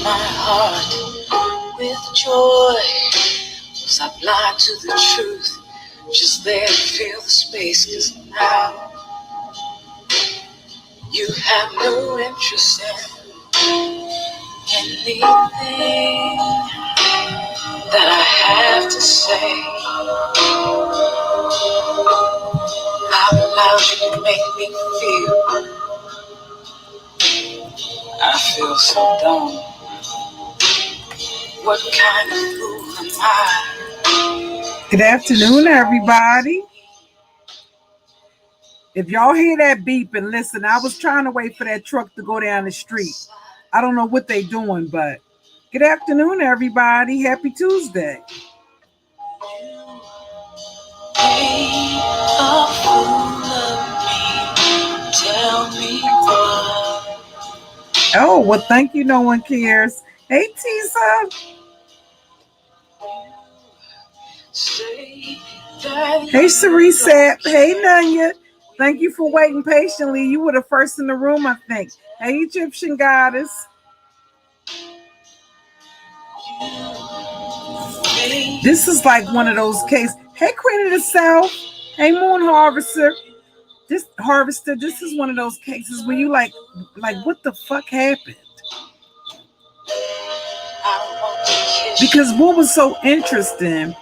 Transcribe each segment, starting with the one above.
my heart with joy. Was I blind to the truth? Just there to fill the space, 'cause now you have no interest in anything that I have to say. Out loud you can make me feel. I feel so dumb. What kind of fool am I? Good afternoon, everybody. If y'all hear that beep and listen, I was trying to wait for that truck to go down the street. I don't know what they doing, but good afternoon, everybody. Happy Tuesday. A fool of me. Tell me why. Oh, well, thank you. No one cares. Hey, Tisa. Hey, Cerise. Hey, Nanya. Thank you for waiting patiently. You were the first in the room, I think. Hey, Egyptian goddess. This is like one of those cases. Hey, Queen of the South. Hey, Moon Harvester. This is one of those cases where you like what the fuck happened? Because what was so interesting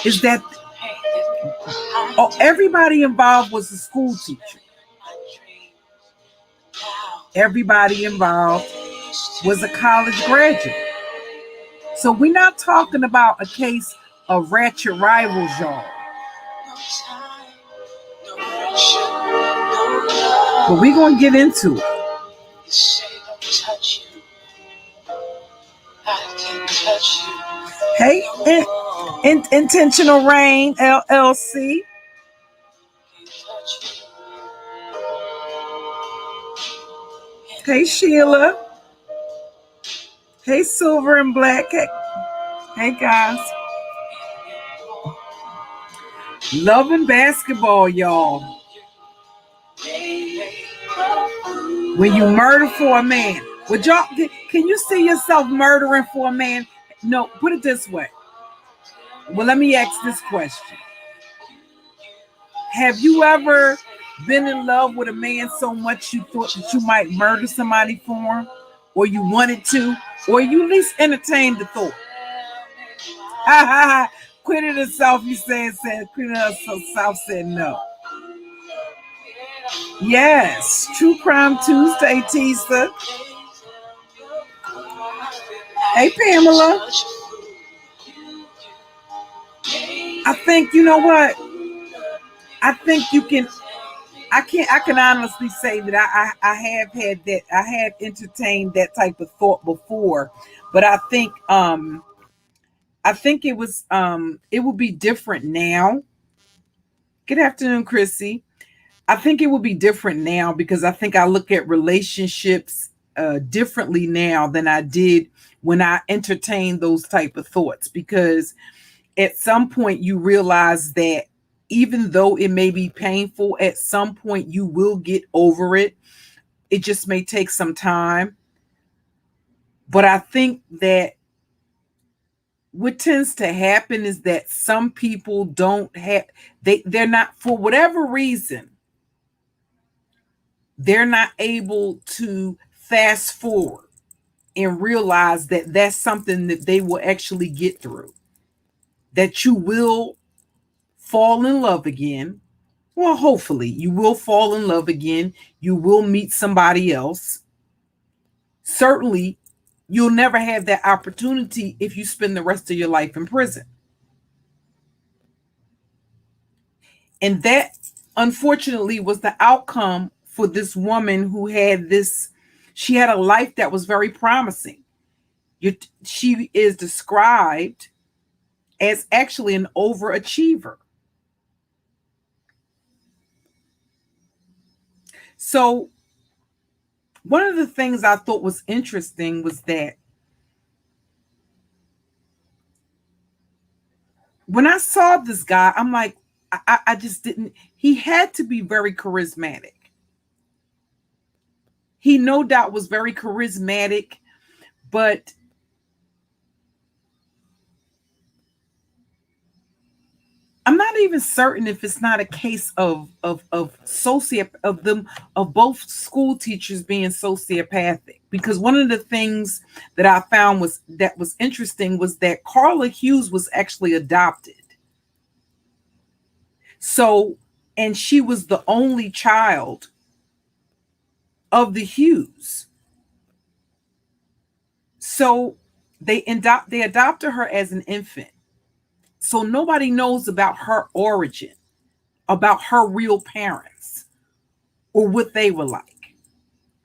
is that everybody involved was a school teacher. Everybody involved was a college graduate. So we're not talking about a case of ratchet rivals, y'all. But we're going to get into it. Hey, Intentional Rain, LLC. Hey, Sheila. Hey, Silver and Black. Hey, guys. Loving basketball, y'all. When you murder for a man. Would y'all, can you see yourself murdering for a man? No, put it this way. Well, let me ask this question. Have you ever been in love with a man so much you thought that you might murder somebody for him? Or you wanted to? Or you at least entertained the thought? Ha ha ha. Queen of the South, you said Queen of the South said no. Yes, True Crime Tuesday, Tisa. Hey, Pamela. I think, you know what? I think you can, I can honestly say that I have had that, I have entertained that type of thought before, but I think it was, it would be different now. Good afternoon, Chrissy. I think it would be different now because I think I look at relationships differently now than I did when I entertained those type of thoughts, because at some point you realize that even though it may be painful, at some point you will get over it. It just may take some time. But I think that what tends to happen is that some people don't have, they're not, for whatever reason, they're not able to fast forward and realize that that's something that they will actually get through. That you will fall in love again. Well, hopefully you will fall in love again. You will meet somebody else. Certainly, you'll never have that opportunity if you spend the rest of your life in prison. And that, unfortunately, was the outcome for this woman who had this, she had a life that was very promising. She is described as actually an overachiever. So one of the things I thought was interesting was that when I saw this guy, I'm like, I just didn't, he had to be very charismatic. He no doubt was very charismatic, But I'm not even certain if it's not a case of both school teachers being sociopathic. Because one of the things that I found was interesting was that Carla Hughes was actually adopted. So, and she was the only child of the Hughes. So they adopted her as an infant. So nobody knows about her origin, about her real parents, or what they were like.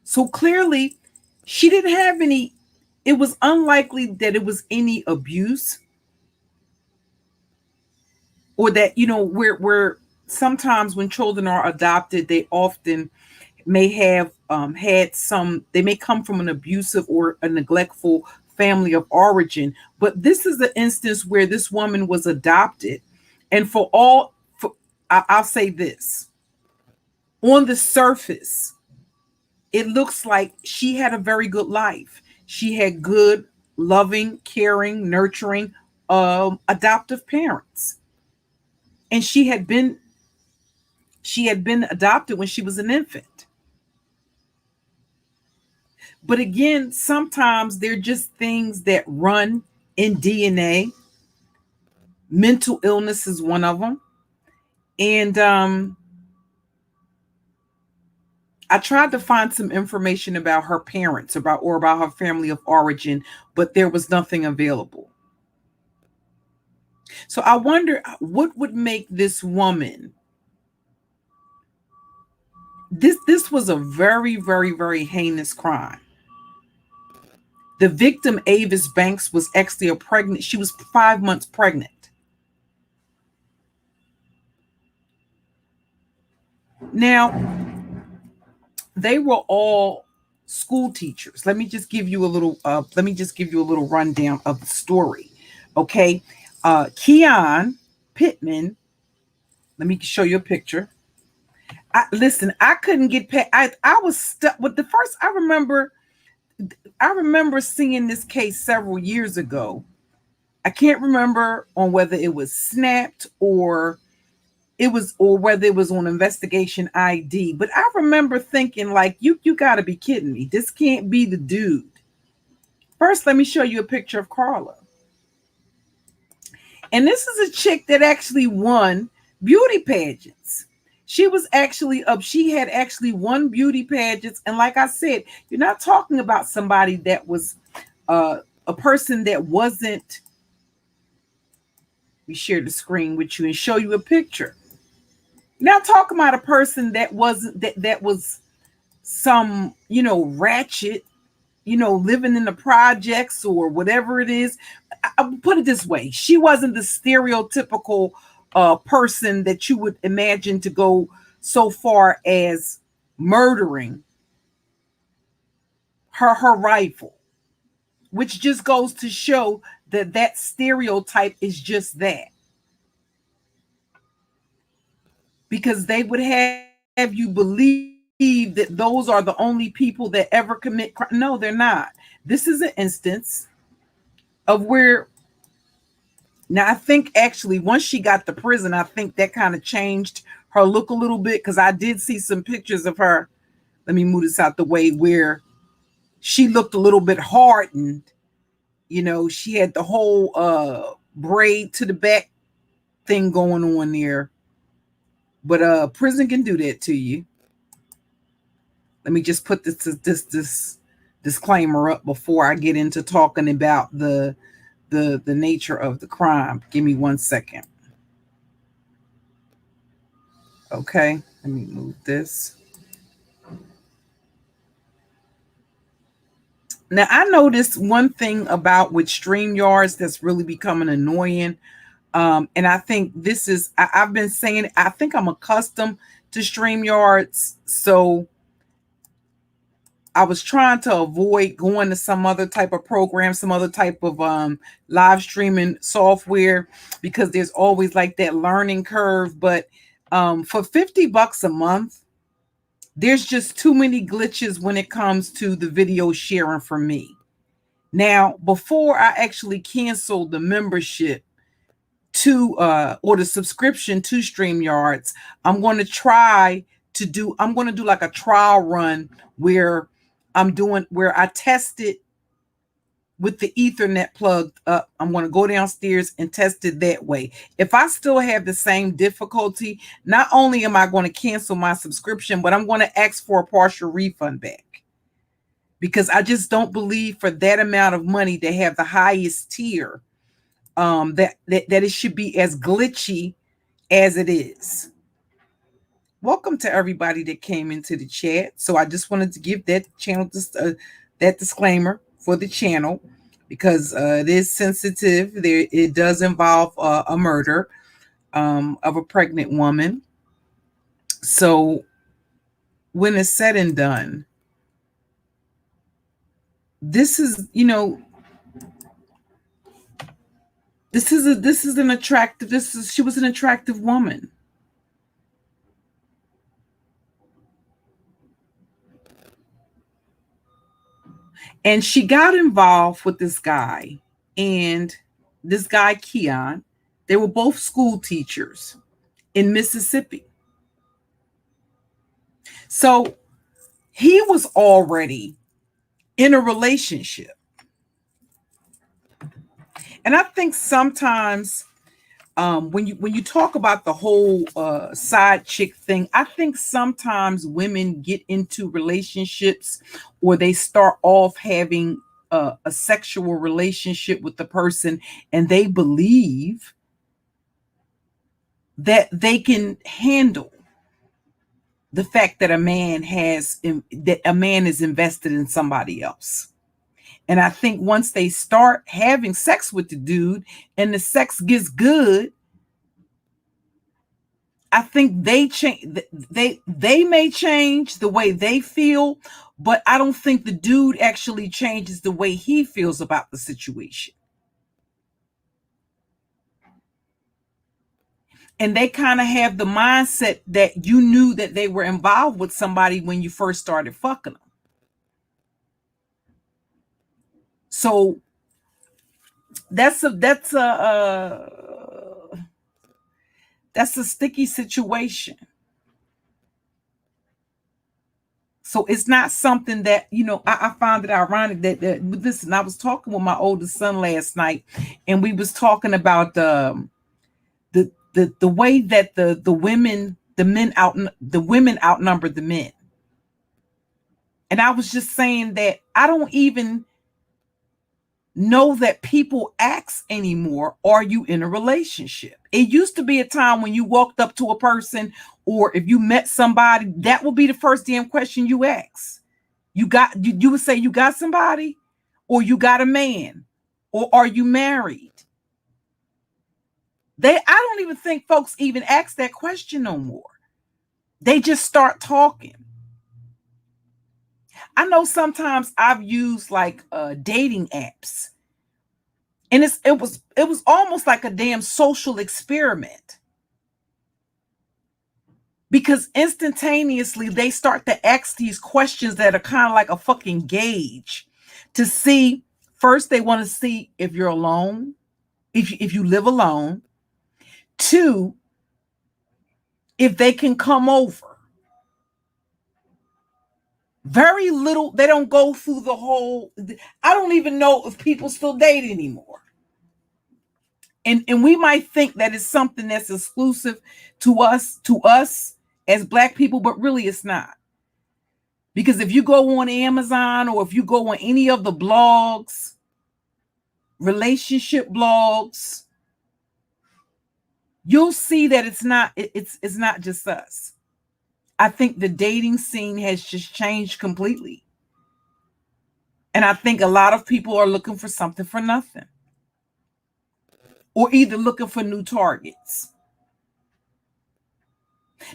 So clearly, she didn't have any, it was unlikely that it was any abuse, or that, where sometimes when children are adopted, they often may have they may come from an abusive or a neglectful family of origin. But this is the instance where this woman was adopted. And I'll say this, on the surface, it looks like she had a very good life. She had good, loving, caring, nurturing, adoptive parents. And she had been adopted when she was an infant. But again, sometimes they're just things that run in DNA. Mental illness is one of them. And I tried to find some information about her parents, about her family of origin, but there was nothing available. So I wonder what would make this woman. This was a very, very, very heinous crime. The victim, Avis Banks, was actually pregnant. She was 5 months pregnant. Now, they were all school teachers. Let me just give you a little rundown of the story. Okay. Keon Pittman. Let me show you a picture. Listen, I couldn't get past. I was stuck with the first. I remember seeing this case several years ago. I can't remember on whether it was snapped or whether it was on investigation ID. But I remember thinking, like, you got to be kidding me. This can't be the dude. First, let me show you a picture of Carla. And this is a chick that actually won beauty pageants. She had actually won beauty pageants. And like I said, you're not talking about somebody that was a person that wasn't. We share the screen with you and show you a picture. Now talking about a person that wasn't that was some, ratchet, living in the projects or whatever it is. I'll put it this way. She wasn't the stereotypical person that you would imagine to go so far as murdering her rival, which just goes to show that stereotype is just that. Because they would have you believe that those are the only people that ever commit crime. No, they're not. This is an instance of where, now I think actually once she got to prison, I think that kind of changed her look a little bit, because I did see some pictures of her. Let me move this out the way, where she looked a little bit hardened. She had the whole braid to the back thing going on there. But prison can do that to you. Let me just put this disclaimer up before I get into talking about the nature of the crime. Give me 1 second. Okay, let me move this. Now, I noticed one thing about with StreamYards that's really becoming annoying. And I think this is, I've been saying, I think I'm accustomed to StreamYards. So I was trying to avoid going to some other type of program, some other type of live streaming software, because there's always like that learning curve. But for $50 a month, there's just too many glitches when it comes to the video sharing for me. Now, before I actually cancel the membership to or the subscription to StreamYards, I'm going to do like a trial run where I test it with the Ethernet plugged up. I'm going to go downstairs and test it that way. If I still have the same difficulty, not only am I going to cancel my subscription, but I'm going to ask for a partial refund back, because I just don't believe for that amount of money to have the highest tier, that it should be as glitchy as it is. Welcome to everybody that came into the chat. So I just wanted to give that channel that disclaimer for the channel, because it is sensitive. It does involve a murder of a pregnant woman. So when it's said and done, this is, she was an attractive woman. And she got involved with this guy, and this guy, Keon. They were both school teachers in Mississippi. So he was already in a relationship. And I think sometimes when you talk about the whole side chick thing, I think sometimes women get into relationships, or they start off having a sexual relationship with the person, and they believe that they can handle the fact that a man is invested in somebody else. And I think once they start having sex with the dude and the sex gets good, I think they change. They may change the way they feel, but I don't think the dude actually changes the way he feels about the situation. And they kind of have the mindset that you knew that they were involved with somebody when you first started fucking them. So that's a sticky situation. So it's not something that, I found it ironic that listen, I was talking with my oldest son last night, and we was talking about the way that the women outnumber the men. And I was just saying that I don't even know that people ask anymore, are you in a relationship? It used to be a time when you walked up to a person, or if you met somebody, that would be the first damn question you ask. You would say, you got somebody, or you got a man, or are you married? I don't even think folks even ask that question no more. They just start talking. I know sometimes I've used like dating apps, and it was almost like a damn social experiment, because instantaneously they start to ask these questions that are kind of like a fucking gauge to see. First, they want to see if you're alone, if you live alone. Two, if they can come over. Very little, they don't go through the whole. I don't even know if people still date anymore. And we might think that it's something that's exclusive to us as Black people, but really it's not. Because if you go on Amazon, or if you go on any of the blogs, relationship blogs, you'll see that it's not just us. I think the dating scene has just changed completely. And I think a lot of people are looking for something for nothing, or either looking for new targets.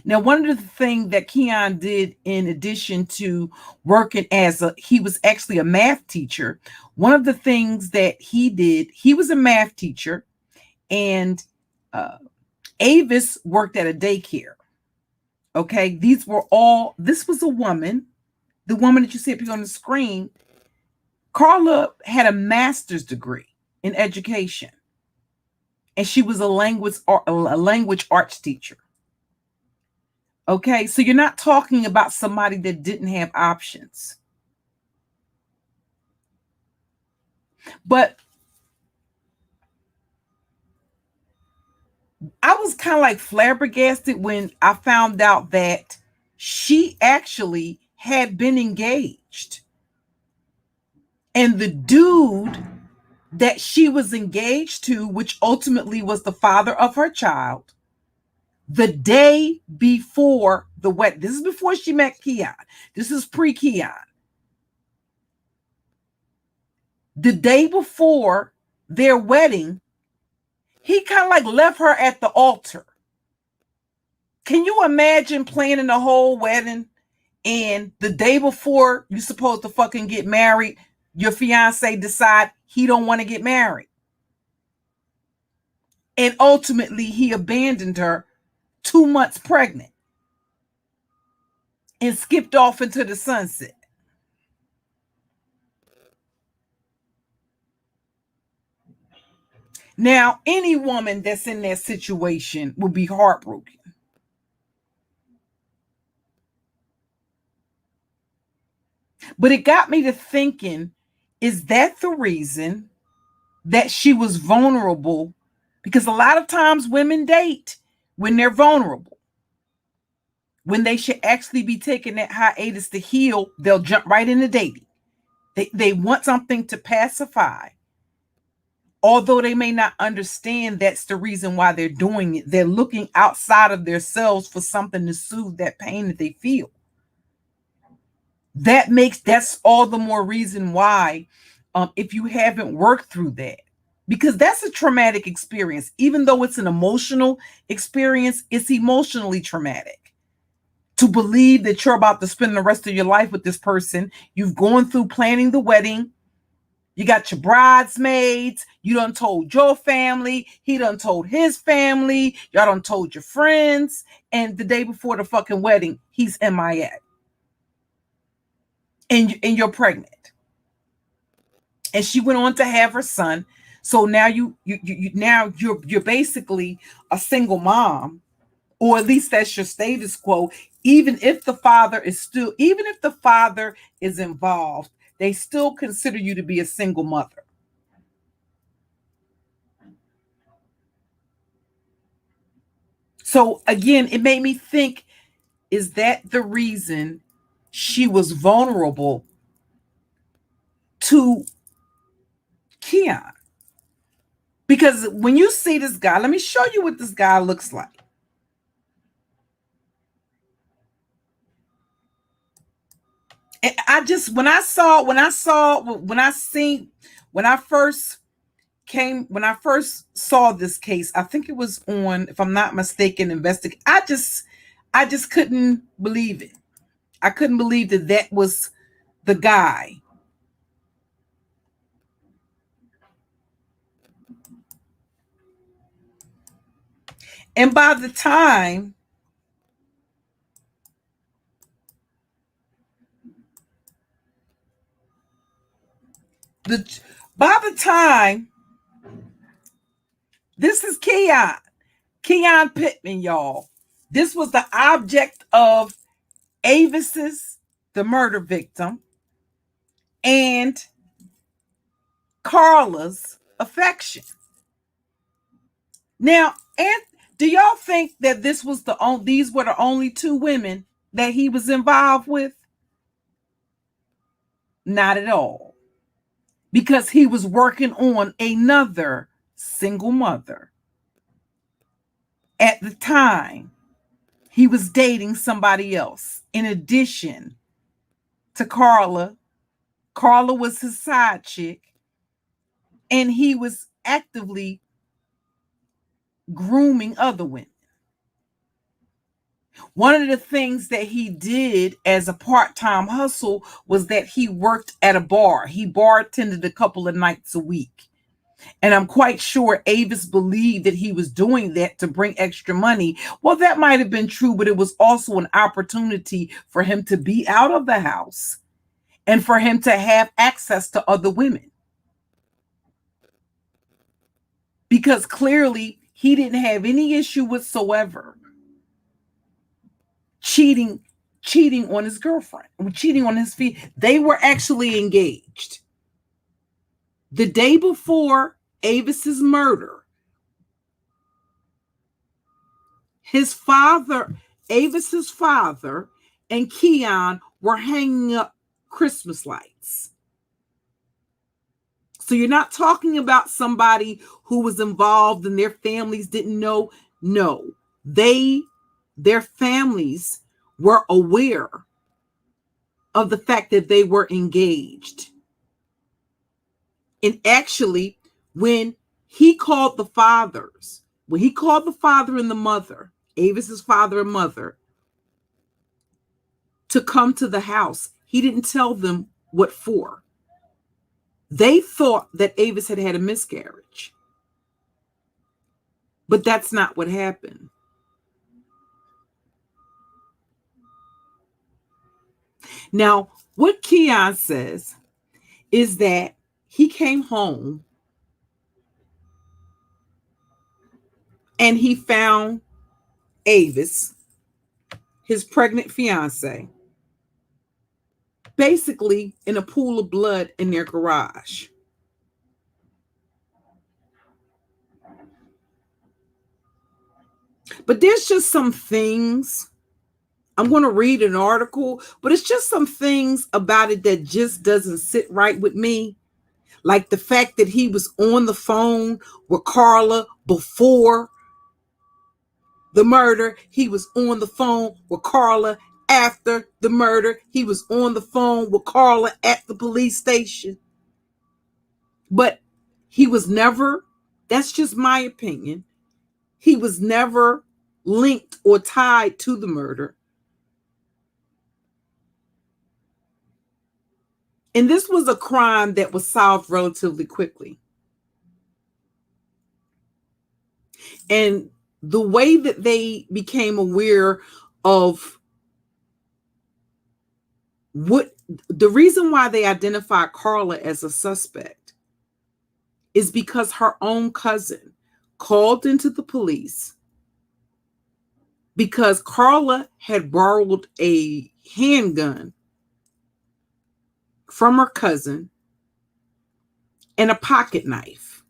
Now, one of the things that Keon did, in addition to working he was actually a math teacher. One of the things that he did, he was a math teacher, and Avis worked at a daycare. Okay, this was a woman, the woman that you see up here on the screen. Carla had a master's degree in education, and she was a language arts teacher. Okay, so you're not talking about somebody that didn't have options. But I was kind of like flabbergasted when I found out that she actually had been engaged. And the dude that she was engaged to, which ultimately was the father of her child, the day before the wedding, this is before she met Keon. This is pre-Keon. The day before their wedding, he kind of like left her at the altar. Can you imagine planning the whole wedding, and the day before you're supposed to fucking get married, your fiance decide he don't want to get married? And ultimately he abandoned her 2 months pregnant and skipped off into the sunset. Now, any woman that's in that situation would be heartbroken. But it got me to thinking, is that the reason that she was vulnerable? Because a lot of times women date when they're vulnerable. When they should actually be taking that hiatus to heal, they'll jump right into dating. They want something to pacify. Although they may not understand that's the reason why they're doing it. They're looking outside of themselves for something to soothe that pain that they feel. That's all the more reason why, if you haven't worked through that, because that's a traumatic experience. Even though it's an emotional experience, it's emotionally traumatic. To believe that you're about to spend the rest of your life with this person, you've gone through planning the wedding, you got your bridesmaids, you done told your family, he done told his family, y'all done told your friends, and the day before the fucking wedding, he's MIA. And you're pregnant. And she went on to have her son. So now you're basically a single mom, or at least that's your status quo. Even if the father is involved, they still consider you to be a single mother. So again, it made me think, is that the reason she was vulnerable to Keon? Because when you see this guy, let me show you what this guy looks like. And when I first saw this case, I think it was on, if I'm not mistaken, Investigate. I just couldn't believe it. I couldn't believe that was the guy. And by the time this is Keon Pittman, y'all. This was the object of Avis's, the murder victim, and Carla's affection. Now, and do y'all think that these were the only two women that he was involved with? Not at all. Because he was working on another single mother. At the time, he was dating somebody else. In addition to Carla, Carla was his side chick, and he was actively grooming other women. One of the things that he did as a part-time hustle was that he worked at a bar. He bartended a couple of nights a week. And I'm quite sure Avis believed that he was doing that to bring extra money. Well, that might have been true, but it was also an opportunity for him to be out of the house and for him to have access to other women. Because clearly he didn't have any issue whatsoever cheating on his girlfriend, cheating on his feet. They were actually engaged. The day before Avis's murder, his father, Avis's father, and Keon were hanging up Christmas lights. So you're not talking about somebody who was involved and their families didn't know. No, their families were aware of the fact that they were engaged. And actually, when he called the father and the mother, Avis's father and mother, to come to the house, he didn't tell them what for. They thought that Avis had had a miscarriage. But that's not what happened. Now, what Keon says is that he came home and he found Avis, his pregnant fiance, basically in a pool of blood in their garage. But there's just some things, I'm going to read an article, but it's just some things about it that just doesn't sit right with me. Like the fact that he was on the phone with Carla before the murder. He was on the phone with Carla after the murder. He was on the phone with Carla at the police station. But he was never, that's just my opinion, he was never linked or tied to the murder. And this was a crime that was solved relatively quickly. And the way that they became aware of what the reason why they identified Carla as a suspect is because her own cousin called into the police because Carla had borrowed a handgun from her cousin and a pocket knife.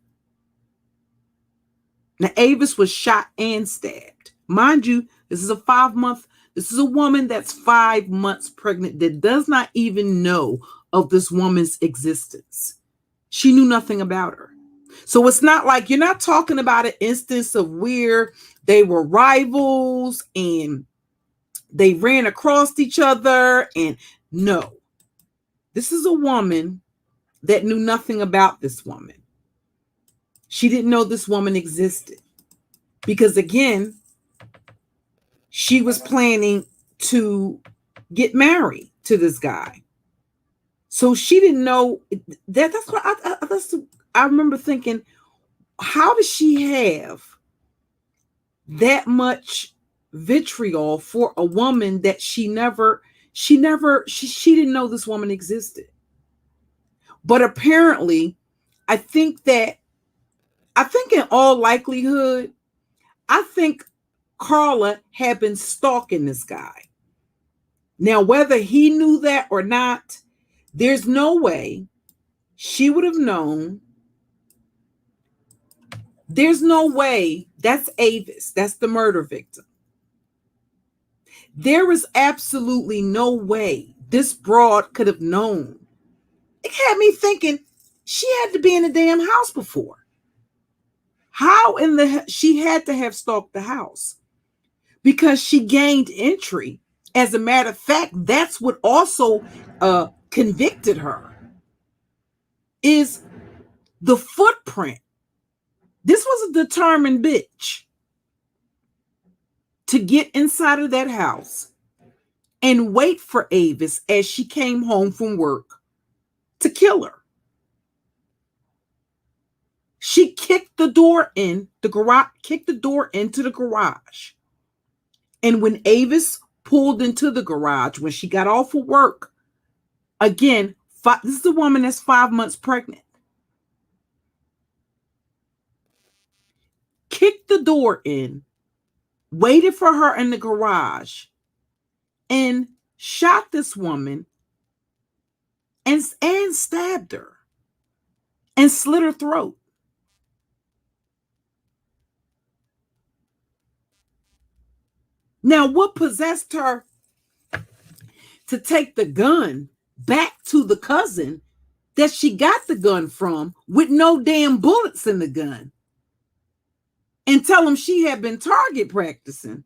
Now, Avis was shot and stabbed. Mind you, this is a woman that's 5 months pregnant that does not even know of this woman's existence. She knew nothing about her. So it's not like, you're not talking about an instance of where they were rivals and they ran across each other. And no, this is a woman that knew nothing about this woman. She didn't know this woman existed because, again, she was planning to get married to this guy. So she didn't know that. That's what I remember thinking, how does she have that much vitriol for a woman that she didn't know this woman existed? But apparently, I think in all likelihood, I think Carla had been stalking this guy. Now, whether he knew that or not, there's no way she would have known. There's no way. That's Avis. That's the murder victim. There is absolutely no way this broad could have known. It had me thinking she had to be in the damn house before. How she had to have stalked the house because she gained entry. As a matter of fact, that's what also convicted her, is the footprint. This was a determined bitch to get inside of that house and wait for Avis as she came home from work to kill her. She kicked the door into the garage. And when Avis pulled into the garage, when she got off of work, Again, this is a woman that's 5 months pregnant. Kicked the door in, waited for her in the garage, and shot this woman and stabbed her and slit her throat. Now, what possessed her to take the gun back to the cousin that she got the gun from with no damn bullets in the gun and tell him she had been target practicing?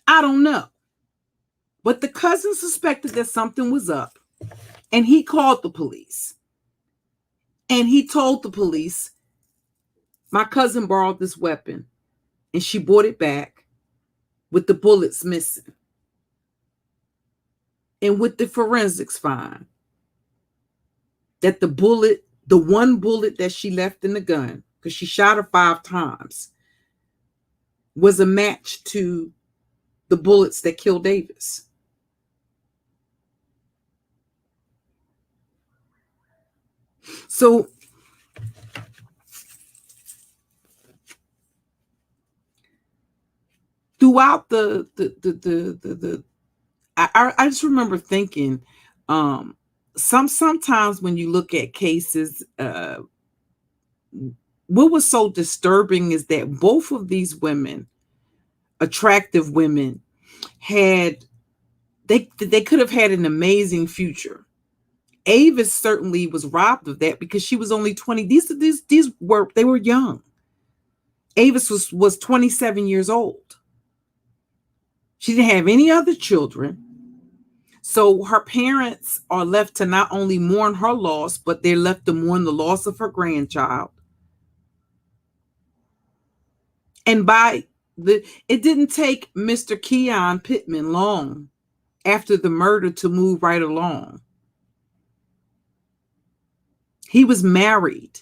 I don't know. But the cousin suspected that something was up, and he called the police. And he told the police, my cousin borrowed this weapon, and she brought it back with the bullets missing. And with the forensics find that the one bullet that she left in the gun, because she shot her 5 times, was a match to the bullets that killed Davis. So throughout I just remember thinking, sometimes when you look at cases, what was so disturbing is that both of these women, attractive women, they could have had an amazing future. Avis certainly was robbed of that because she was only 20. They were young. Avis was 27 years old. She didn't have any other children. So her parents are left to not only mourn her loss, but they're left to mourn the loss of her grandchild. And it didn't take Mr. Keon Pittman long after the murder to move right along. He was married,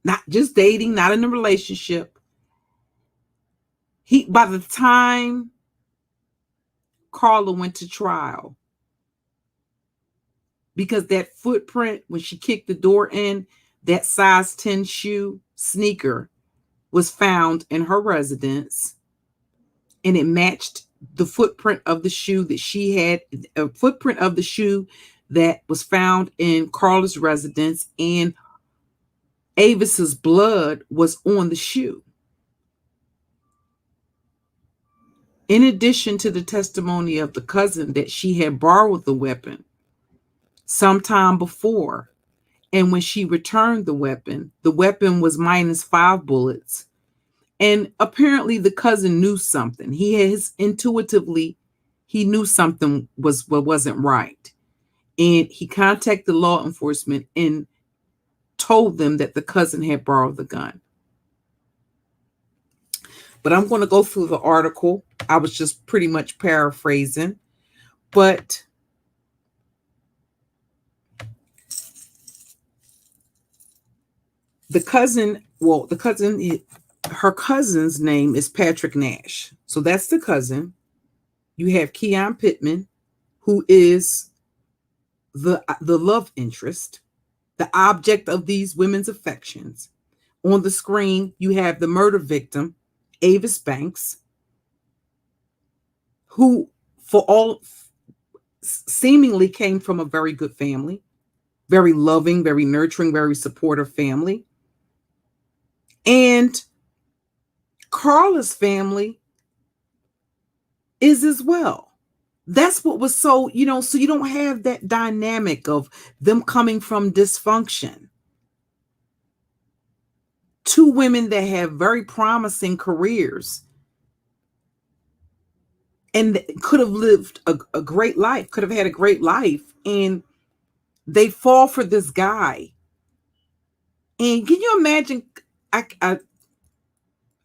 not just dating, not in a relationship. By the time Carla went to trial, because that footprint, when she kicked the door in, that size 10 shoe sneaker was found in her residence, and it matched the footprint of the shoe that she had, a footprint of the shoe that was found in Carla's residence, and Avis's blood was on the shoe. In addition to the testimony of the cousin that she had borrowed the weapon sometime before, and when she returned the weapon was minus 5 bullets. And apparently the cousin knew something. He knew something wasn't right. And he contacted law enforcement and told them that the cousin had borrowed the gun. But I'm going to go through the article. I was just pretty much paraphrasing. But her cousin's name is Patrick Nash. So that's the cousin. You have Keon Pittman, who is the love interest, the object of these women's affections. On the screen, you have the murder victim, Avis Banks, who seemingly came from a very good family, very loving, very nurturing, very supportive family. And Carla's family is as well. That's what was so you don't have that dynamic of them coming from dysfunction. 2 women that have very promising careers and could have lived a great life, could have had a great life, and they fall for this guy. And can you imagine? I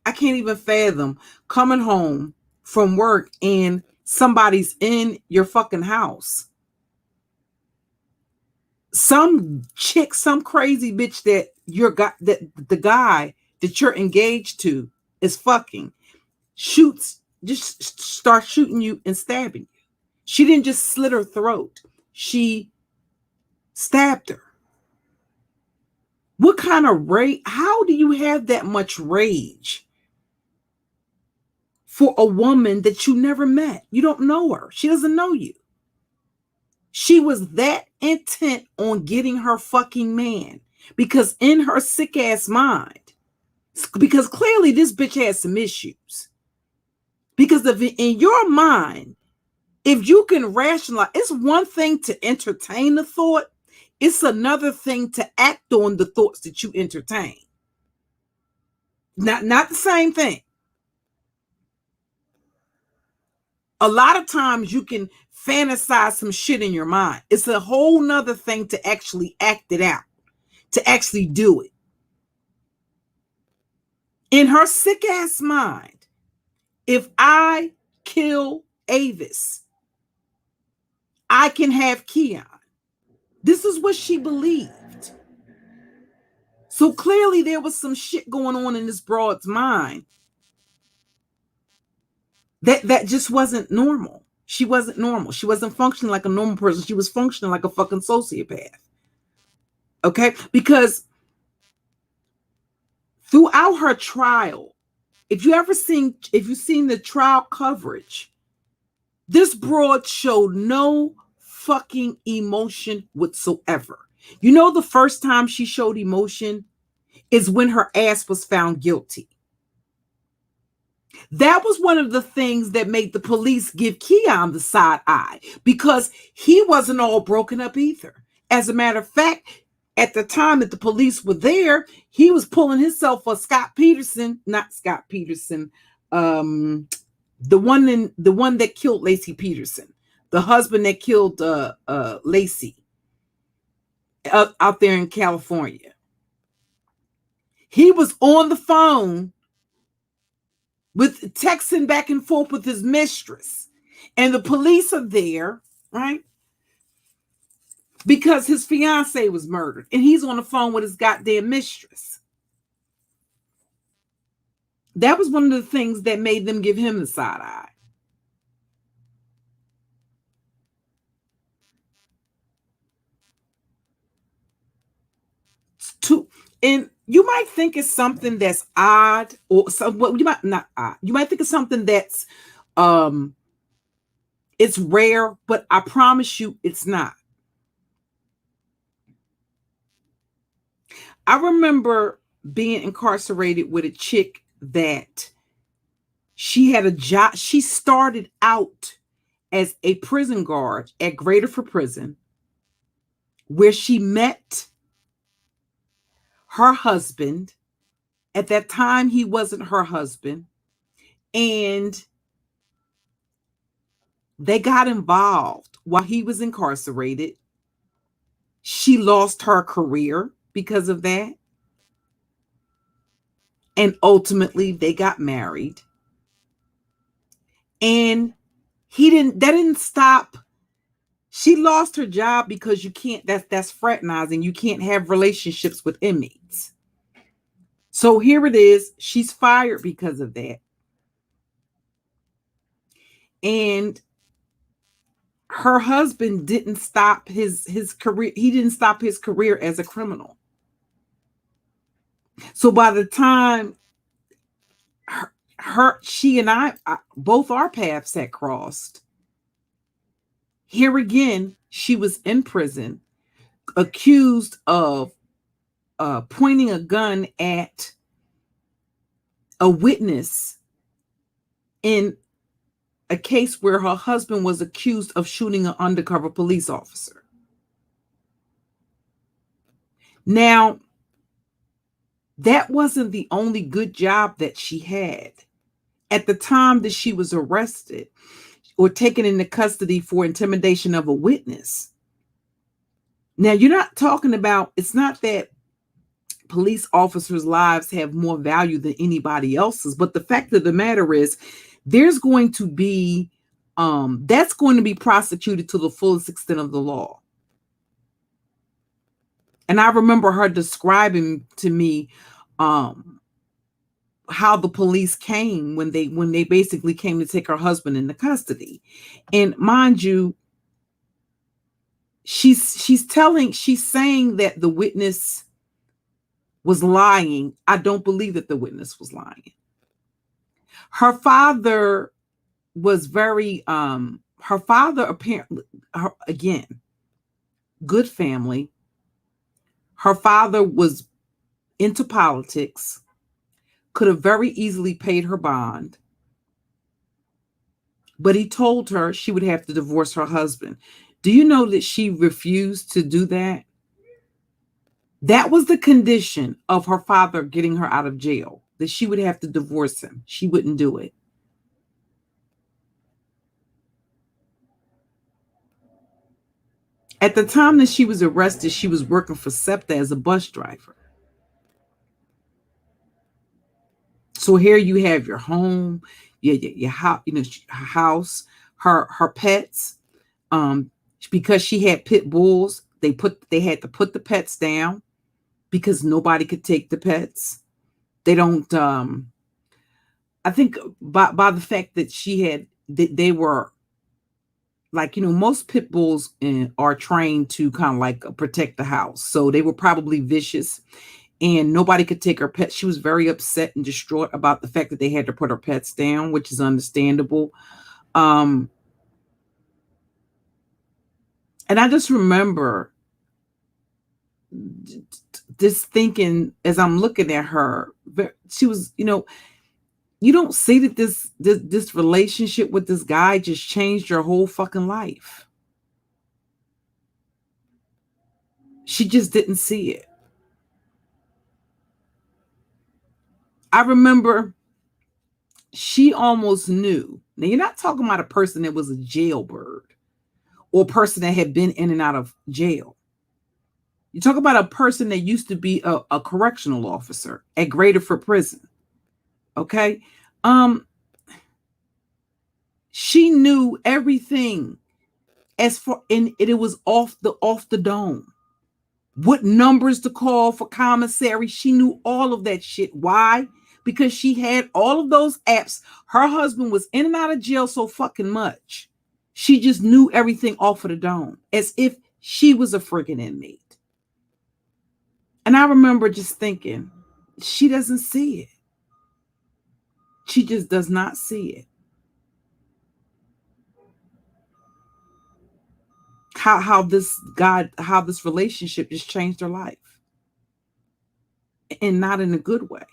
can't even fathom coming home from work and somebody's in your fucking house. Some chick, some crazy bitch that the guy that you're engaged to is fucking, just starts shooting you and stabbing you. She didn't just slit her throat. She stabbed her. What kind of rage? How do you have that much rage for a woman that you never met? You don't know her. She doesn't know you. She was that intent on getting her fucking man because in her sick ass mind, because clearly this bitch has some issues. Because in your mind, if you can rationalize, it's one thing to entertain the thought. It's another thing to act on the thoughts that you entertain. Not the same thing. A lot of times you can fantasize some shit in your mind. It's a whole nother thing to actually act it out, to actually do it. In her sick ass mind, if I kill Avis, I can have Keon. This is what she believed. So clearly there was some shit going on in this broad's mind that just wasn't normal. She wasn't normal. She wasn't functioning like a normal person. She was functioning like a fucking sociopath. Okay? Because throughout her trial, if you've seen the trial coverage, this broad showed no fucking emotion whatsoever. You know, the first time she showed emotion is when her ass was found guilty. That was one of the things that made the police give Keon the side eye, because he wasn't all broken up either. As a matter of fact, at the time that the police were there, he was pulling himself for Scott Peterson, not Scott Peterson, the one that killed Lacey Peterson, the husband that killed Lacey out there in California. He was on the phone with texting back and forth with his mistress, and the police are there, right? Because his fiance was murdered, and he's on the phone with his goddamn mistress. That was one of the things that made them give him the side eye. And you might think it's something that's odd, or you might not odd. You might think it's something that's it's rare, but I promise you it's not. I remember being incarcerated with a chick that she had a job. She started out as a prison guard at Graterford Prison, where she met her husband. At that time, he wasn't her husband. And they got involved while he was incarcerated. She lost her career because of that. And ultimately, they got married. And that didn't stop. She lost her job because you can't, that's fraternizing. You can't have relationships with inmates. So here it is. She's fired because of that. And her husband didn't stop his career. He didn't stop his career as a criminal. So by the time she and I, both our paths had crossed, here again, she was in prison, accused of pointing a gun at a witness in a case where her husband was accused of shooting an undercover police officer. Now, that wasn't the only good job that she had. At the time that she was arrested or taken into custody for intimidation of a witness. Now, you're not talking about, it's not that police officers' lives have more value than anybody else's, but the fact of the matter is, there's going to be, that's going to be prosecuted to the fullest extent of the law. And I remember her describing to me how the police came when they basically came to take her husband into custody. And mind you, she's saying that the witness was lying. I don't believe that the witness was lying. Her father was very her father apparently, again, good family. Her father was into politics, could have very easily paid her bond, but he told her she would have to divorce her husband. Do you know that she refused to do that? That was the condition of her father getting her out of jail, that she would have to divorce him. She wouldn't do it. At the time that she was arrested, she was working for SEPTA as a bus driver. So here you have your home, your house, her pets. Because she had pit bulls, they had to put the pets down because nobody could take the pets. They don't. I think by the fact that they were like, most pit bulls are trained to kind of like protect the house, so they were probably vicious. And nobody could take her pets. She was very upset and distraught about the fact that they had to put her pets down, which is understandable. And I just remember just thinking, as I'm looking at her, she was, you don't see that this relationship with this guy just changed your whole fucking life. She just didn't see it. I remember she almost knew. Now, you're not talking about a person that was a jailbird or a person that had been in and out of jail. You talk about a person that used to be a correctional officer at Graterford Prison. Okay. She knew everything and it was off the dome. What numbers to call for commissary. She knew all of that shit. Why? Because she had all of those apps. Her husband was in and out of jail so fucking much. She just knew everything off of the dome, as if she was a freaking inmate. And I remember just thinking, she doesn't see it. She just does not see it. How this relationship just changed her life. And not in a good way.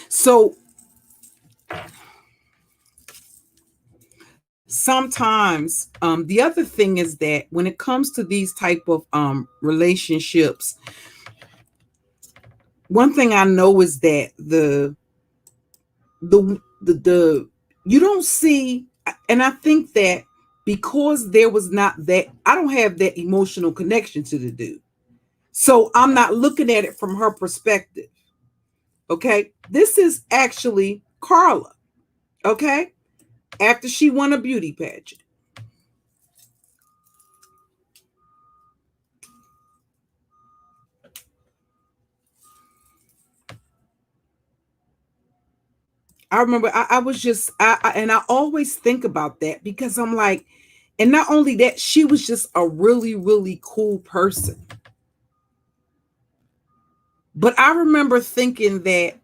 So sometimes the other thing is that when it comes to these type of relationships, one thing I know is that the you don't see, and I think that because there was not that, I don't have that emotional connection to the dude, so I'm not looking at it from her perspective. Okay, this is actually Carla. Okay, after she won a beauty pageant. I remember I was just, and I always think about that because I'm like, and not only that, she was just a really, really cool person. But I remember thinking that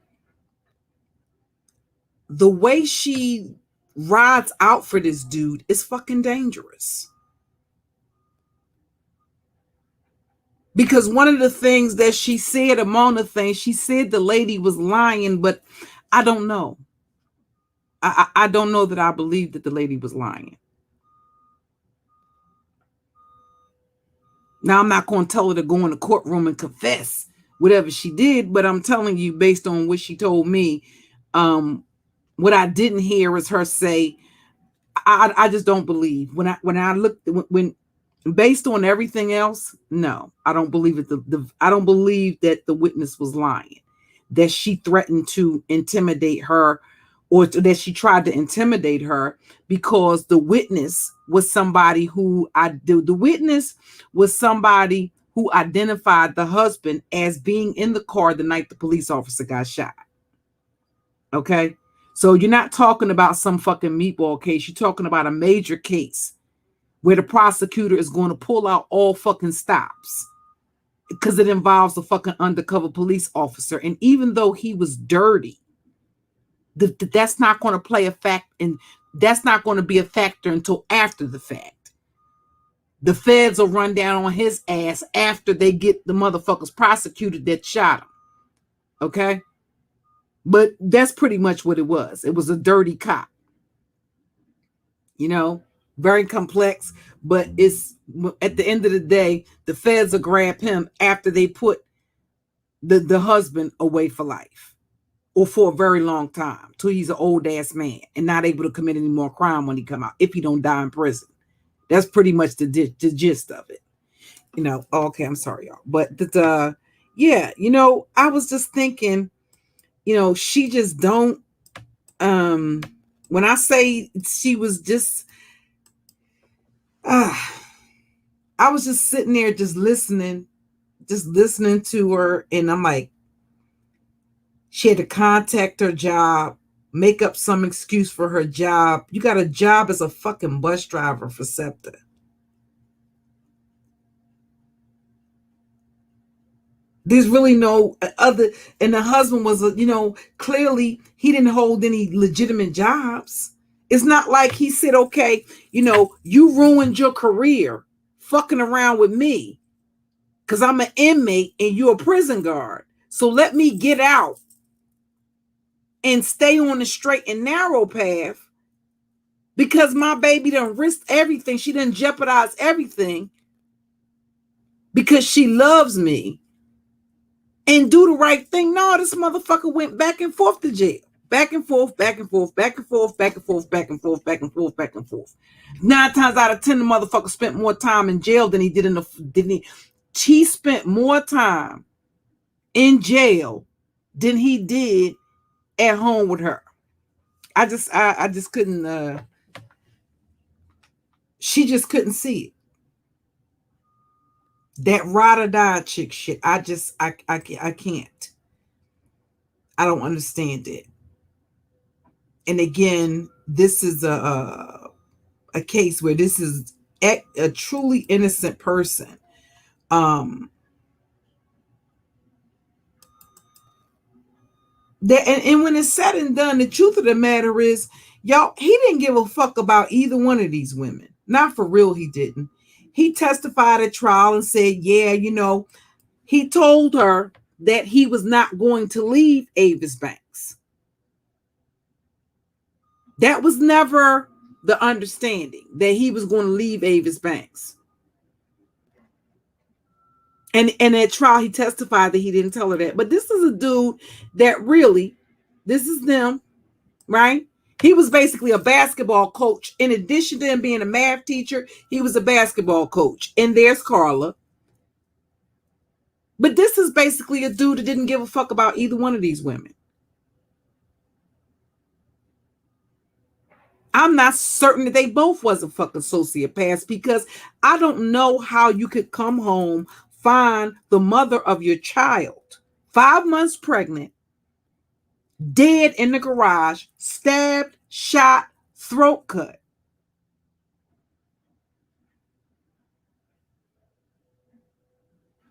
the way she rides out for this dude is fucking dangerous. Because one of the things that she said, among the things, she said the lady was lying, but I don't know. I don't know that I believe that the lady was lying. Now, I'm not going to tell her to go in the courtroom and confess whatever she did, but I'm telling you, based on what she told me, what I didn't hear is her say, I just don't believe. When I looked, when based on everything else, no, I don't believe it. I don't believe that the witness was lying, that she threatened to intimidate her, or that she tried to intimidate her, because the witness was somebody who the witness was somebody who identified the husband as being in the car the night the police officer got shot. Okay? So you're not talking about some fucking meatball case. You're talking about a major case where the prosecutor is going to pull out all fucking stops because it involves a fucking undercover police officer. And even though he was dirty, that's not going to play a fact, and that's not going to be a factor until after the fact. The feds will run down on his ass after they get the motherfuckers prosecuted that shot him. Okay? But that's pretty much what it was. It was a dirty cop. You know, very complex, but it's at the end of the day, the feds will grab him after they put the husband away for life or for a very long time till he's an old ass man and not able to commit any more crime when he come out, if he don't die in prison. That's pretty much the gist of it. You know, okay, I'm sorry, y'all. But yeah, you know, I was just thinking, you know, she just don't, when I say she was just, I was just sitting there just listening to her, and I'm like, she had to contact her job, make up some excuse for her job. You got a job as a fucking bus driver for SEPTA. There's really no other, and the husband was, you know, clearly he didn't hold any legitimate jobs. It's not like he said, okay, you know, you ruined your career fucking around with me because I'm an inmate and you're a prison guard. So let me get out and stay on the straight and narrow path because my baby done risked everything. She done jeopardized everything because she loves me and do the right thing. No, this motherfucker went back and forth to jail. Back and forth, back and forth, back and forth, back and forth, back and forth, back and forth, back and forth. 9 times out of 10, the motherfucker spent more time in jail than he did didn't he? He spent more time in jail than he did at home with her. I just couldn't, she just couldn't see it. That ride or die chick shit. I can't. I don't understand it. And again, this is a case where this is a truly innocent person. And when it's said and done, the truth of the matter is, y'all, he didn't give a fuck about either one of these women. Not for real, he didn't. He testified at trial and said, yeah, you know, he told her that he was not going to leave Avis Banks. That was never the understanding, that he was going to leave Avis Banks. And at trial, he testified that he didn't tell her that. But this is a dude that really, this is them, right? He was basically a basketball coach. In addition to him being a math teacher, he was a basketball coach. And there's Carla. But this is basically a dude that didn't give a fuck about either one of these women. I'm not certain that they both wasn't fucking sociopaths, because I don't know how you could come home, find the mother of your child, 5 months pregnant, dead in the garage, stabbed, shot, throat cut.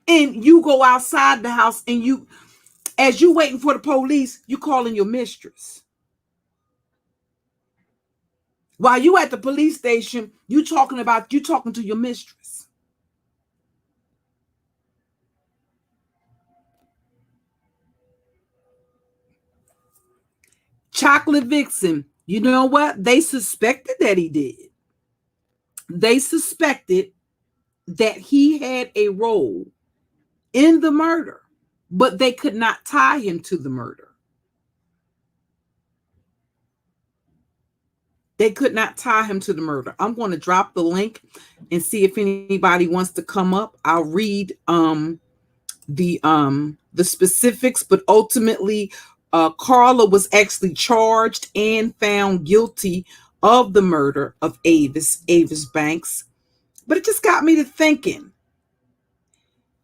And you go outside the house and you, as you waiting for the police, you calling your mistress. While you at the police station, you talking to your mistress. Chocolate Vixen, you know what? They suspected that he did. They suspected that he had a role in the murder, but they could not tie him to the murder. They could not tie him to the murder. I'm going to drop the link and see if anybody wants to come up. I'll read the specifics, but ultimately Carla was actually charged and found guilty of the murder of Avis Banks. But it just got me to thinking,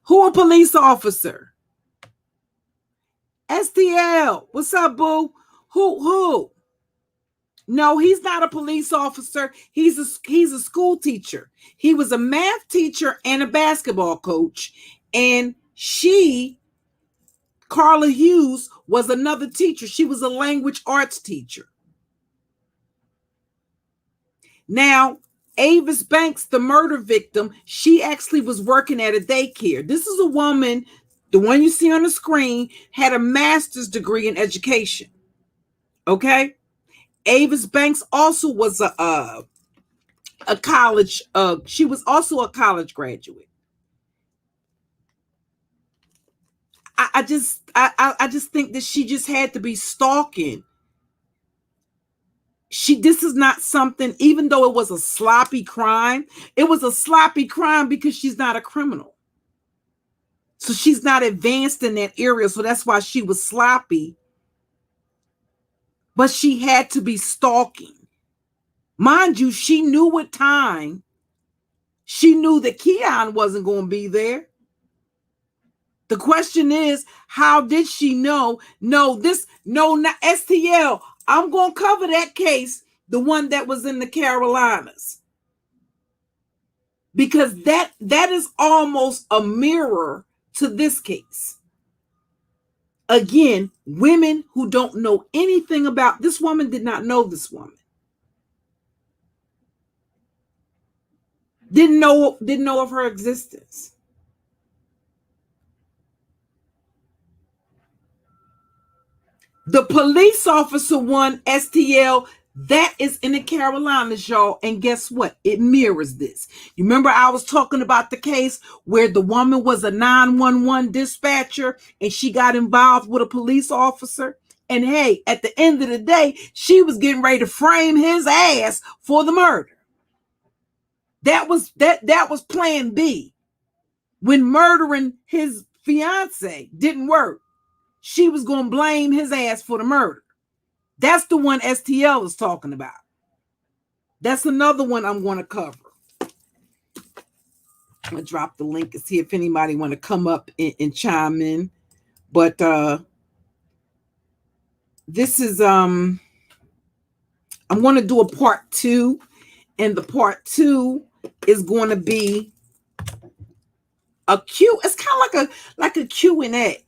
Who a police officer? STL. What's up, boo? Who? No, he's not a police officer. He's a school teacher. He was a math teacher and a basketball coach. And she, Carla Hughes, was another teacher. She was a language arts teacher. Now, Avis Banks, the murder victim, she actually was working at a daycare. This is a woman, the one you see on the screen, had a master's degree in education. Okay? Avis Banks also was a college, she was also a college graduate. I just think that she just had to be stalking. This is not something, even though it was a sloppy crime, it was a sloppy crime because she's not a criminal. So she's not advanced in that area. So that's why she was sloppy. But she had to be stalking. Mind you, she knew what time. She knew that Keon wasn't going to be there. The question is, how did she know? No, not STL. I'm going to cover that case, the one that was in the Carolinas. Because that is almost a mirror to this case. Again, women who don't know anything about this woman did not know this woman. Didn't know of her existence. The police officer one, STL, that is in the Carolinas, y'all. And guess what? It mirrors this. You remember I was talking about the case where the woman was a 911 dispatcher and she got involved with a police officer? And hey, at the end of the day, she was getting ready to frame his ass for the murder. That was plan B. When murdering his fiance didn't work, she was going to blame his ass for the murder. That's the one STL is talking about. That's another one I'm going to cover. I'm going to drop the link and see if anybody want to come up and chime in. But this is, I'm going to do a part 2. And the part 2 is going to be it's kind of like a Q&A.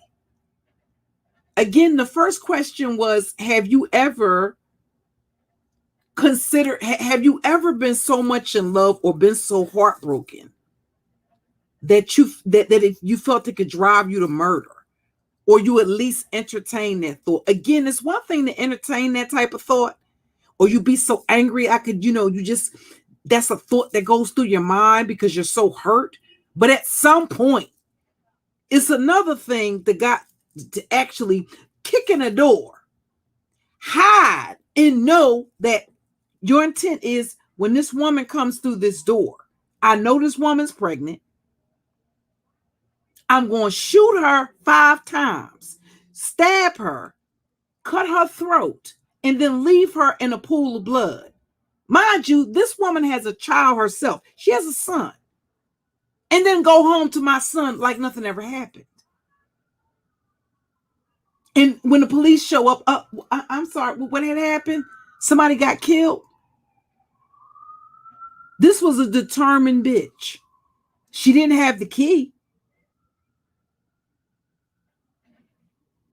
Again, the first question was, have you ever been so much in love or been so heartbroken that you felt it could drive you to murder, or you at least entertain that thought? Again, it's one thing to entertain that type of thought, or you be so angry, that's a thought that goes through your mind because you're so hurt. But at some point, it's another thing to actually kick in a door, hide, and know that your intent is, when this woman comes through this door, I know this woman's pregnant. I'm going to shoot her 5 times, stab her, cut her throat, and then leave her in a pool of blood. Mind you, this woman has a child herself. She has a son. And then go home to my son like nothing ever happened. And when the police show up, I'm sorry, what had happened? Somebody got killed. This was a determined bitch. She didn't have the key.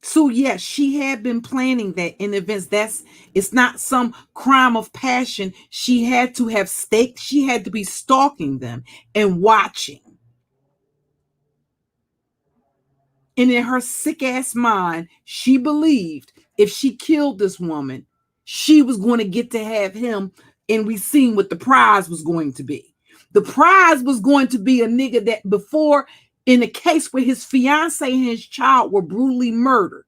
So yes, she had been planning that in advance. It's not some crime of passion. She had to have staked. She had to be stalking them and watching. And in her sick ass mind, she believed if she killed this woman, she was going to get to have him. And we seen what the prize was going to be. The prize was going to be a nigga that before, in a case where his fiance and his child were brutally murdered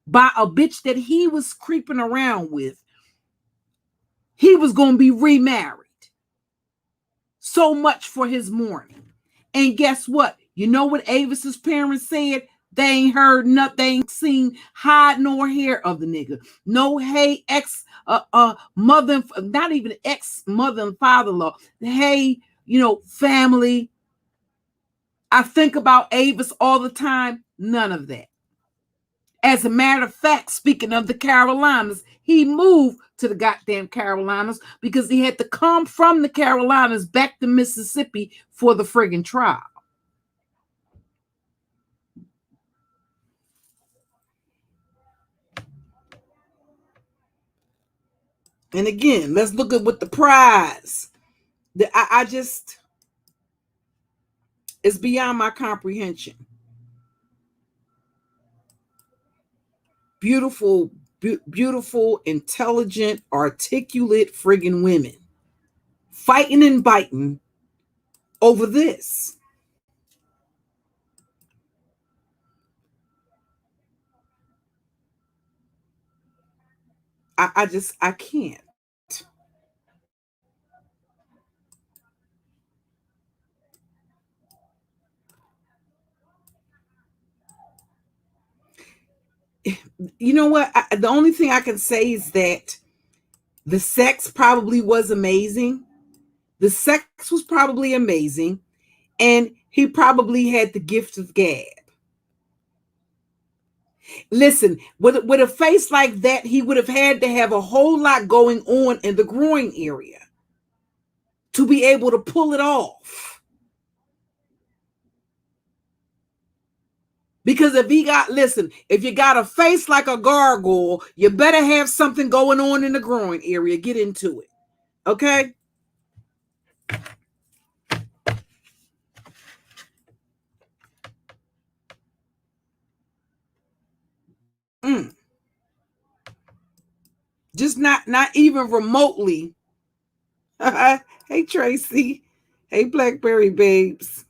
by a bitch that he was creeping around with, he was going to be remarried. So much for his mourning. And guess what? You know what Avis's parents said? They ain't heard nothing. They ain't seen hide nor hair of the nigga. No, hey, mother, not even ex-mother and father-in-law. Hey, family. I think about Avis all the time. None of that. As a matter of fact, speaking of the Carolinas, he moved to the goddamn Carolinas because he had to come from the Carolinas back to Mississippi for the friggin' trial. And again, let's look at what the prize. I just, it's beyond my comprehension. Beautiful, beautiful, intelligent, articulate friggin' women fighting and biting over this. I can't. You know what? The only thing I can say is that the sex probably was amazing. The sex was probably amazing. And he probably had the gift of gab. Listen, with a face like that, he would have had to have a whole lot going on in the groin area to be able to pull it off. Because if you got a face like a gargoyle, you better have something going on in the groin area. Get into it. Okay? Just not even remotely. Hey, Tracy. Hey, Blackberry babes.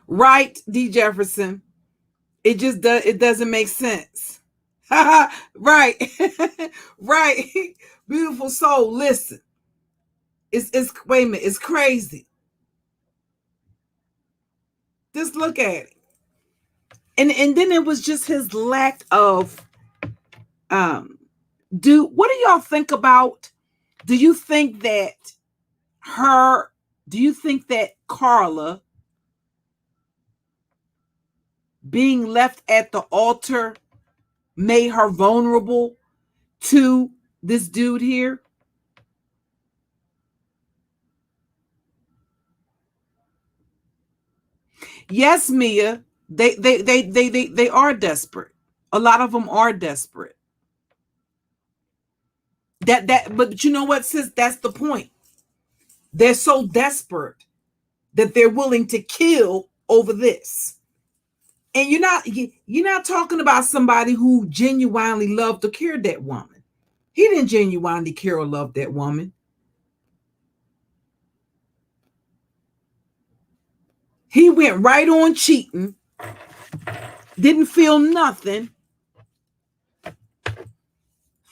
Right, D. Jefferson. It doesn't make sense. Right. Right. Beautiful soul. Listen. It's wait a minute, it's crazy. Just look at it. And then it was just his lack of what do y'all think about? Do you think that Carla being left at the altar made her vulnerable to this dude here? Yes, Mia, they are desperate. A lot of them are desperate. But you know what, sis? That's the point. They're so desperate that they're willing to kill over this. And you're not talking about somebody who genuinely loved or cared that woman. He didn't genuinely care or love that woman. He went right on cheating. Didn't feel nothing.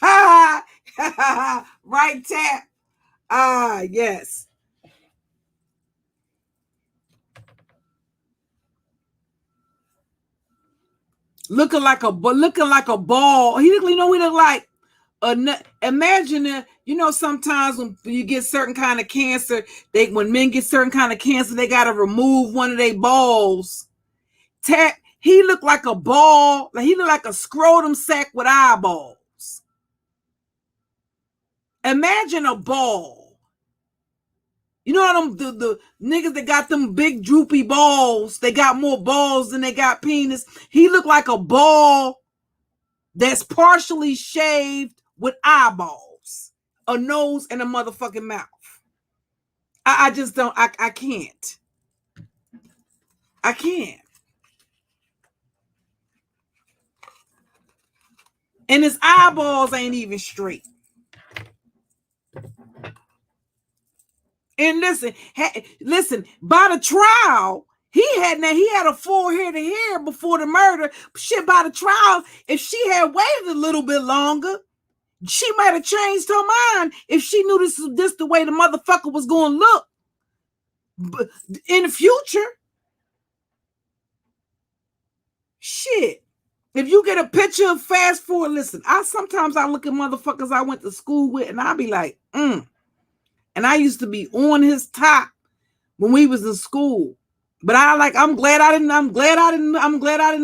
Ha ha! Right tap. Ah, yes. Looking like a ball. He looked like imagine sometimes when you get certain kind of cancer, when men get certain kind of cancer, they got to remove one of their balls. He looked like a ball. He looked like a scrotum sack with eyeballs. Imagine a ball. You know the niggas that got them big droopy balls, they got more balls than they got penis. He looked like a ball that's partially shaved with eyeballs, a nose, and a motherfucking mouth. I just don't, I can't. I can't. And his eyeballs ain't even straight. And listen, by the trial, he had a full head of hair before the murder. Shit, by the trial, if she had waited a little bit longer, she might have changed her mind if she knew this was the way the motherfucker was going to look. But in the future, shit. If you get a picture of fast forward, listen, sometimes I look at motherfuckers I went to school with and I be like, And I used to be on his top when we was in school. But I'm glad I didn't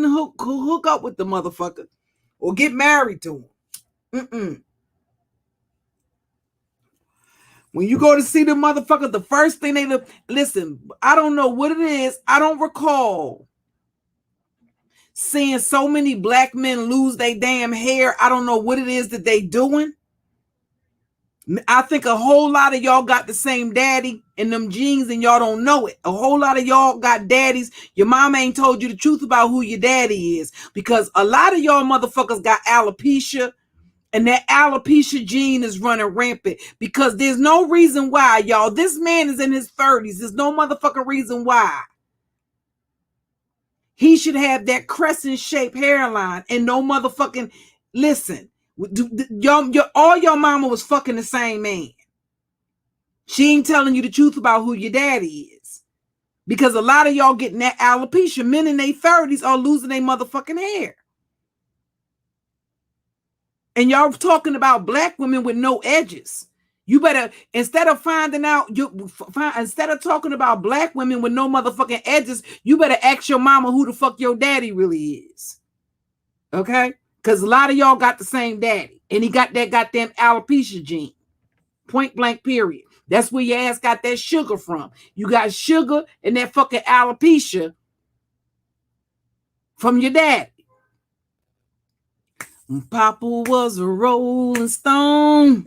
hook up with the motherfucker or get married to him. When you go to see the motherfucker, the first thing they listen, I don't know what it is. I don't recall seeing so many black men lose their damn hair. I don't know what it is that they doing. I think a whole lot of y'all got the same daddy in them genes and y'all don't know it. A whole lot of y'all got daddies. Your mom ain't told you the truth about who your daddy is, because a lot of y'all motherfuckers got alopecia, and that alopecia gene is running rampant, because there's no reason why, y'all. This man is in his 30s. There's no motherfucking reason why he should have that crescent shaped hairline and no motherfucking, listen, all your mama was fucking the same man. She ain't telling you the truth about who your daddy is, because a lot of y'all getting that alopecia. Men in their 30s are losing their motherfucking hair. And y'all talking about black women with no edges. You better, instead of talking about black women with no motherfucking edges, you better ask your mama who the fuck your daddy really is. Okay? Because a lot of y'all got the same daddy, and he got that goddamn alopecia gene. Point blank period. That's where your ass got that sugar from. You got sugar and that fucking alopecia from your daddy. Papa was a rolling stone.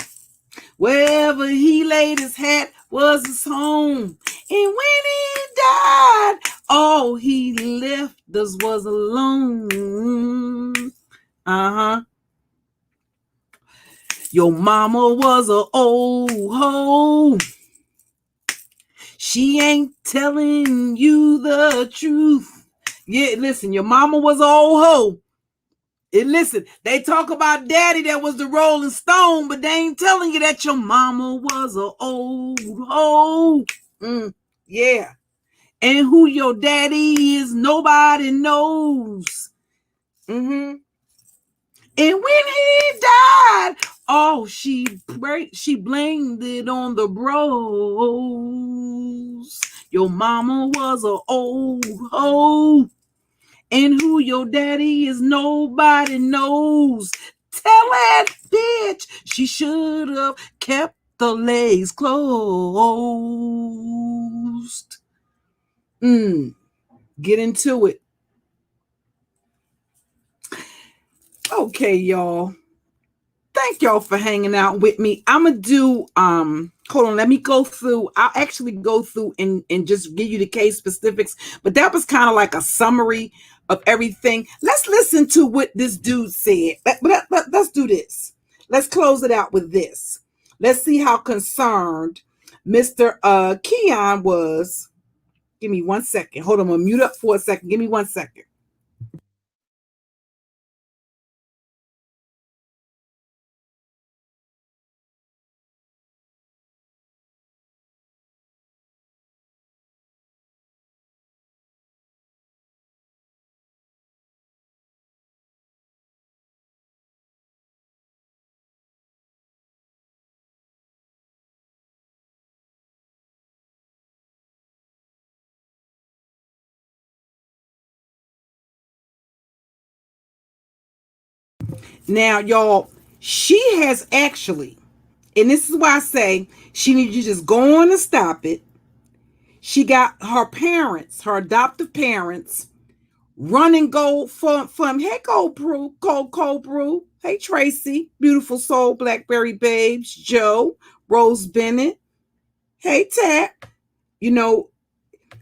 Wherever he laid his hat was his home. And when he died, all he left us was alone. Your mama was a old hoe. She ain't telling you the truth. Yeah, listen, your mama was an old hoe. And listen, they talk about daddy that was the Rolling Stone, but they ain't telling you that your mama was an old hoe. Yeah. And who your daddy is, nobody knows. And when he died, she blamed it on the bros. Your mama was an old hoe. And who your daddy is, nobody knows. Tell that bitch she should have kept the legs closed. Get into it. Okay, y'all. Thank y'all for hanging out with me. I'm gonna do hold on, let me go through. I'll actually go through and just give you the case specifics, but that was kind of like a summary of everything. Let's listen to what this dude said. Let's do this. Let's close it out with this. Let's see how concerned Mr. Keon was. Give me 1 second. Hold on, I'm gonna mute up for a second. Give me 1 second. Now, y'all, she has actually, and this is why I say she needs you to just go on and stop it. She got her parents, her adoptive parents, running gold from hey, Cold Brew. Hey, Tracy, beautiful soul, Blackberry Babes, Joe, Rose Bennett. Hey, Tap. You know,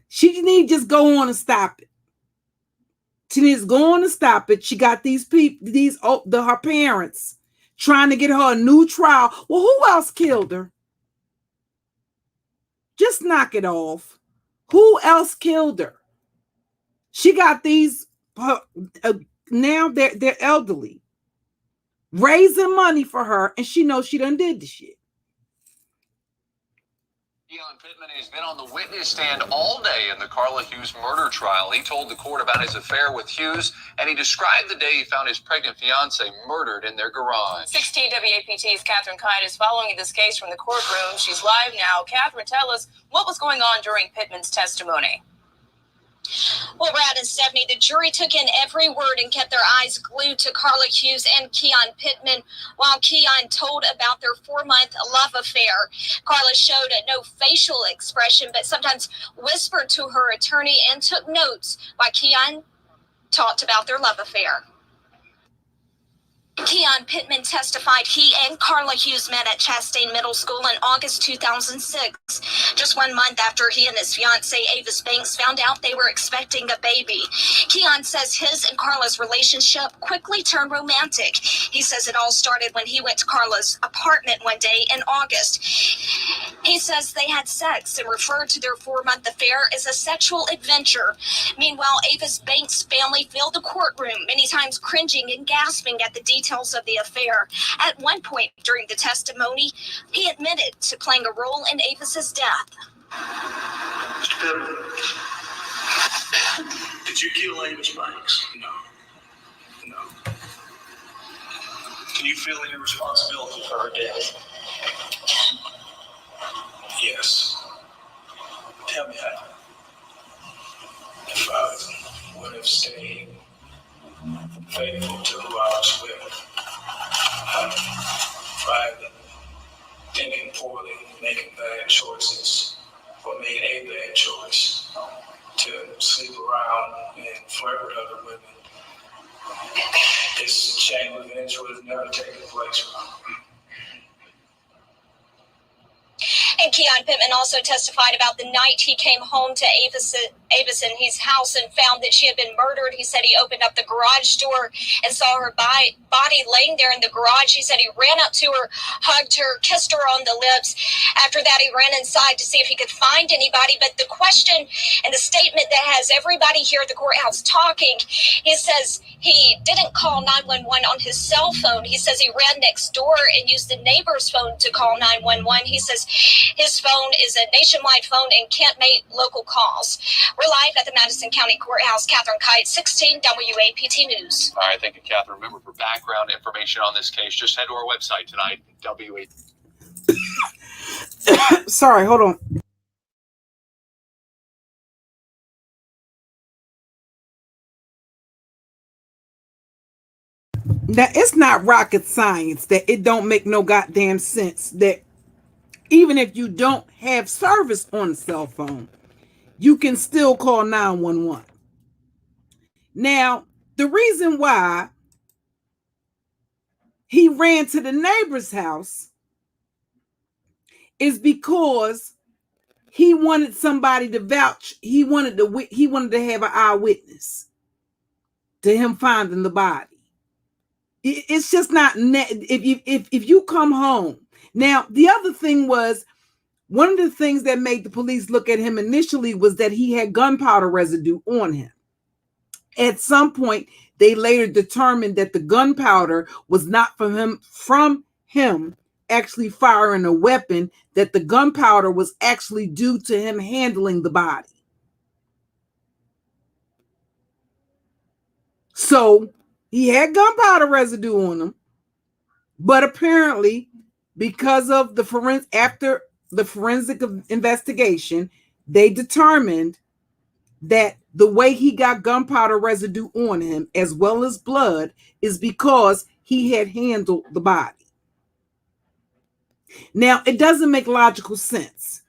she need to just go on and stop it. She needs to go on and stop it. She got these people, her parents, trying to get her a new trial. Well, who else killed her? Just knock it off. Who else killed her? She got these, now they're elderly, raising money for her, and she knows she done did the shit. Keon Pittman has been on the witness stand all day in the Carla Hughes murder trial. He told the court about his affair with Hughes, and he described the day he found his pregnant fiancée murdered in their garage. 16 WAPT's Catherine Kite is following this case from the courtroom. She's live now. Catherine, tell us what was going on during Pittman's testimony. Well, Brad and Stephanie, the jury took in every word and kept their eyes glued to Carla Hughes and Keon Pittman while Keon told about their 4-month love affair. Carla showed no facial expression, but sometimes whispered to her attorney and took notes while Keon talked about their love affair. Keon Pittman testified he and Carla Hughes met at Chastain Middle School in August 2006, just 1 month after he and his fiancée Avis Banks found out they were expecting a baby. Keon says his and Carla's relationship quickly turned romantic. He says it all started when he went to Carla's apartment one day in August. He says they had sex and referred to their 4-month affair as a sexual adventure. Meanwhile, Avis Banks' family filled the courtroom, many times cringing and gasping at the details of the affair. At one point during the testimony, he admitted to playing a role in Avis's death. Mr. Pittman, did you kill Avis Banks? No. Can you feel any responsibility for her death? Yes. Tell me how. If I would have stayed faithful to who I was with, rather than thinking poorly, making bad choices, or made a bad choice to sleep around and flirt with other women, this chain of events would have never taken place. And Keon Pittman also testified about the night he came home to Avis in his house and found that she had been murdered. He said he opened up the garage door and saw her body laying there in the garage. He said he ran up to her, hugged her, kissed her on the lips. After that, he ran inside to see if he could find anybody. But the question and the statement that has everybody here at the courthouse talking, he says he didn't call 911 on his cell phone. He says he ran next door and used the neighbor's phone to call 911. He says his phone is a nationwide phone and can't make local calls. We're live at the Madison County Courthouse. Catherine Kite, 16 WAPT News. All right, thank you, Catherine. Remember, for background information on this case, just head to our website tonight, Sorry, hold on. Now, it's not rocket science that it don't make no goddamn sense that even if you don't have service on a cell phone, you can still call 911. Now, the reason why he ran to the neighbor's house is because he wanted somebody to vouch. He wanted to have an eyewitness to him finding the body. It's just not if you come home. Now, the other thing was, one of the things that made the police look at him initially was that he had gunpowder residue on him. At some point, they later determined that the gunpowder was not from him actually firing a weapon, that the gunpowder was actually due to him handling the body. So he had gunpowder residue on him, but apparently, because of after the forensic investigation, they determined that the way he got gunpowder residue on him, as well as blood, is because he had handled the body. Now, it doesn't make logical sense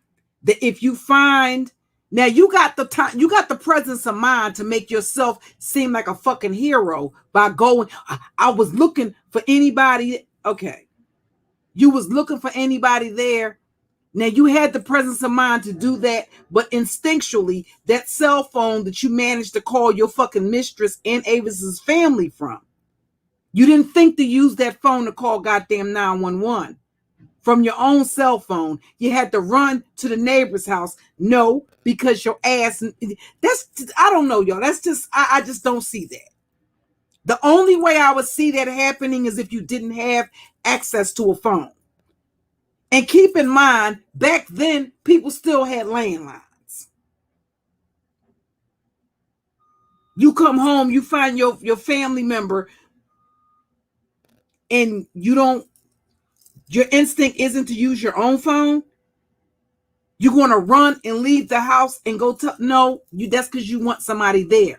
that if you find, now you got the time, you got the presence of mind to make yourself seem like a fucking hero by going, I was looking for anybody. Okay. You was looking for anybody there. Now, you had the presence of mind to do that, but instinctually, that cell phone that you managed to call your fucking mistress and Avis's family from, you didn't think to use that phone to call goddamn 911 from your own cell phone. You had to run to the neighbor's house. No, because your ass, I don't know, y'all. That's just, I just don't see that. The only way I would see that happening is if you didn't have access to a phone. And keep in mind, back then, people still had landlines. You come home, you find your family member, and your instinct isn't to use your own phone. You're going to run and leave the house and go to, that's because you want somebody there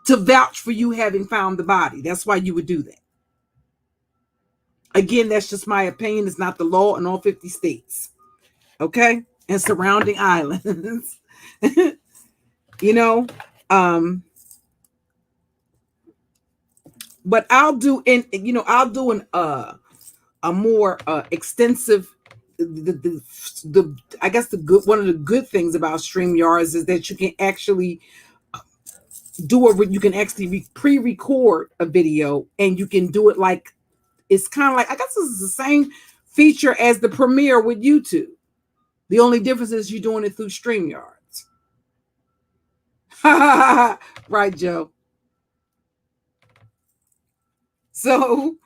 to vouch for you having found the body. That's why you would do that. Again, that's just my opinion. It's not the law in all 50 states. Okay? And surrounding islands. But I'll do a more extensive, I guess one of the good things about StreamYards is that you can actually pre-record a video, and you can do it like, it's kind of like, I guess this is the same feature as the Premiere with YouTube. The only difference is you're doing it through StreamYards. Right, Joe? So,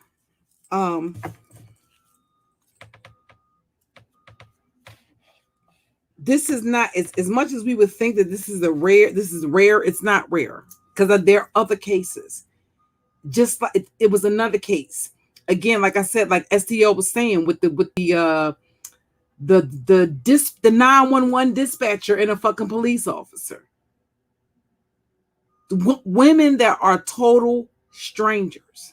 this is not as much as we would think that this is rare. It's not rare, because there are other cases. Just like it was another case. Again, like I said, like STL was saying, with the 911 dispatcher and a fucking police officer. Women that are total strangers.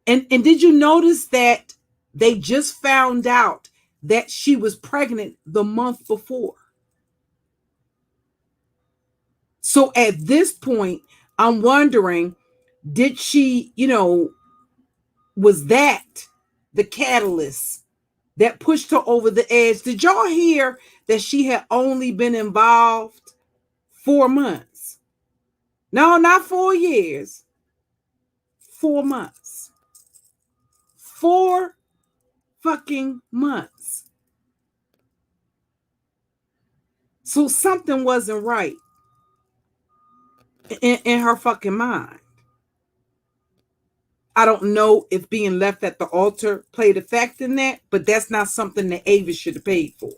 And did you notice that they just found out that she was pregnant the month before? So at this point, I'm wondering, did she, was that the catalyst that pushed her over the edge? Did y'all hear that she had only been involved 4 months? No, not 4 years. 4 months. 4 fucking months. So something wasn't right in her fucking mind. I don't know if being left at the altar played a fact in that, but that's not something that Avis should have paid for.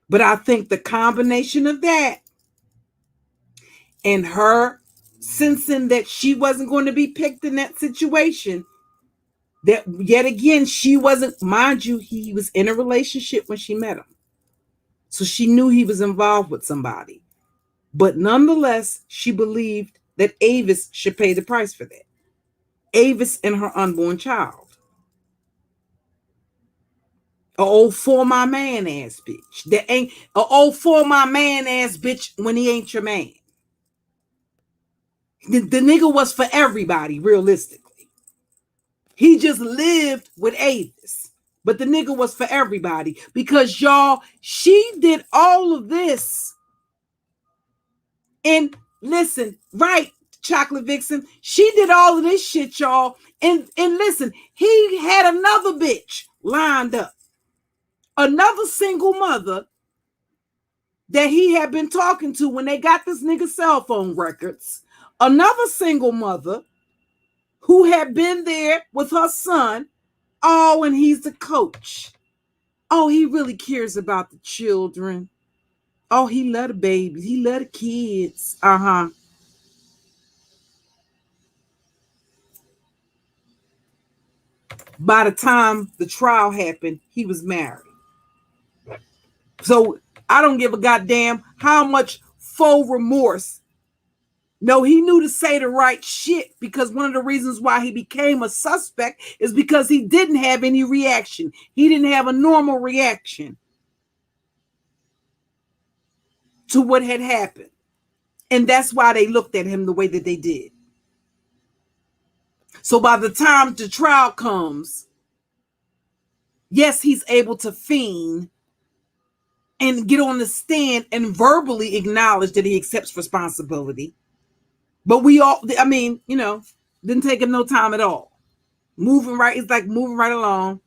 But I think the combination of that and her sensing that she wasn't going to be picked in that situation, that yet again, she wasn't, mind you, he was in a relationship when she met him. So she knew he was involved with somebody. But nonetheless, she believed that Avis should pay the price for that. Avis and her unborn child. A old for my man ass bitch. That ain't a old for my man ass bitch when he ain't your man. The nigga was for everybody, realistically. He just lived with Avis. But the nigga was for everybody. Because y'all, she did all of this. And listen, right, Chocolate Vixen, she did all of this shit, y'all. And listen, he had another bitch lined up. Another single mother that he had been talking to when they got this nigga cell phone records. Another single mother who had been there with her son. Oh, and he's the coach. Oh, he really cares about the children. Oh, he love the babies. He love the kids. Uh-huh. By the time the trial happened, he was married. So I don't give a goddamn how much faux remorse. No, he knew to say the right shit, because one of the reasons why he became a suspect is because he didn't have any reaction. He didn't have a normal reaction to what had happened. And that's why they looked at him the way that they did. So by the time the trial comes, yes, he's able to feign and get on the stand and verbally acknowledge that he accepts responsibility. But we all, didn't take him no time at all. It's like moving right along.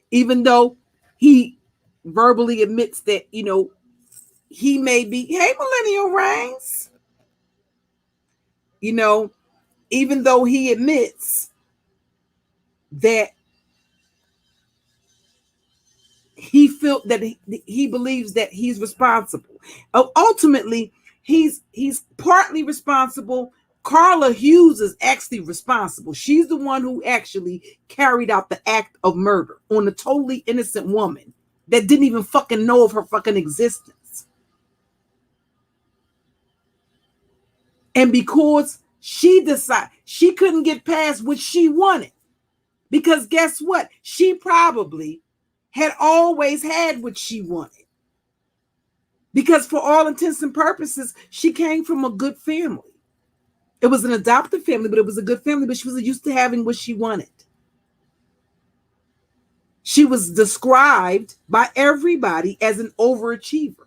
Even though he verbally admits that, he may be, hey, Millennial Reigns. you know, even though he admits that he felt that he believes that he's responsible. Ultimately, he's partly responsible. Carla Hughes is actually responsible. She's the one who actually carried out the act of murder on a totally innocent woman that didn't even fucking know of her fucking existence. And because she decided she couldn't get past what she wanted, because guess what? She probably had always had what she wanted. Because for all intents and purposes, she came from a good family. It was an adopted family, but it was a good family, but she was used to having what she wanted. She was described by everybody as an overachiever.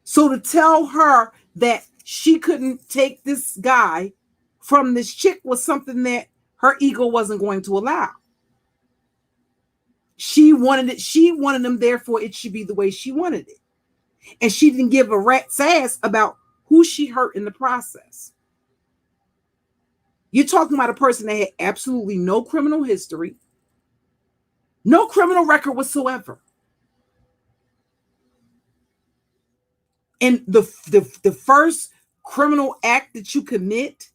So to tell her that she couldn't take this guy from this chick was something that her ego wasn't going to allow. She wanted it. She wanted him, therefore it should be the way she wanted it. And she didn't give a rat's ass about who she hurt in the process. You're talking about a person that had absolutely no criminal history, no criminal record whatsoever. And the first criminal act that you commit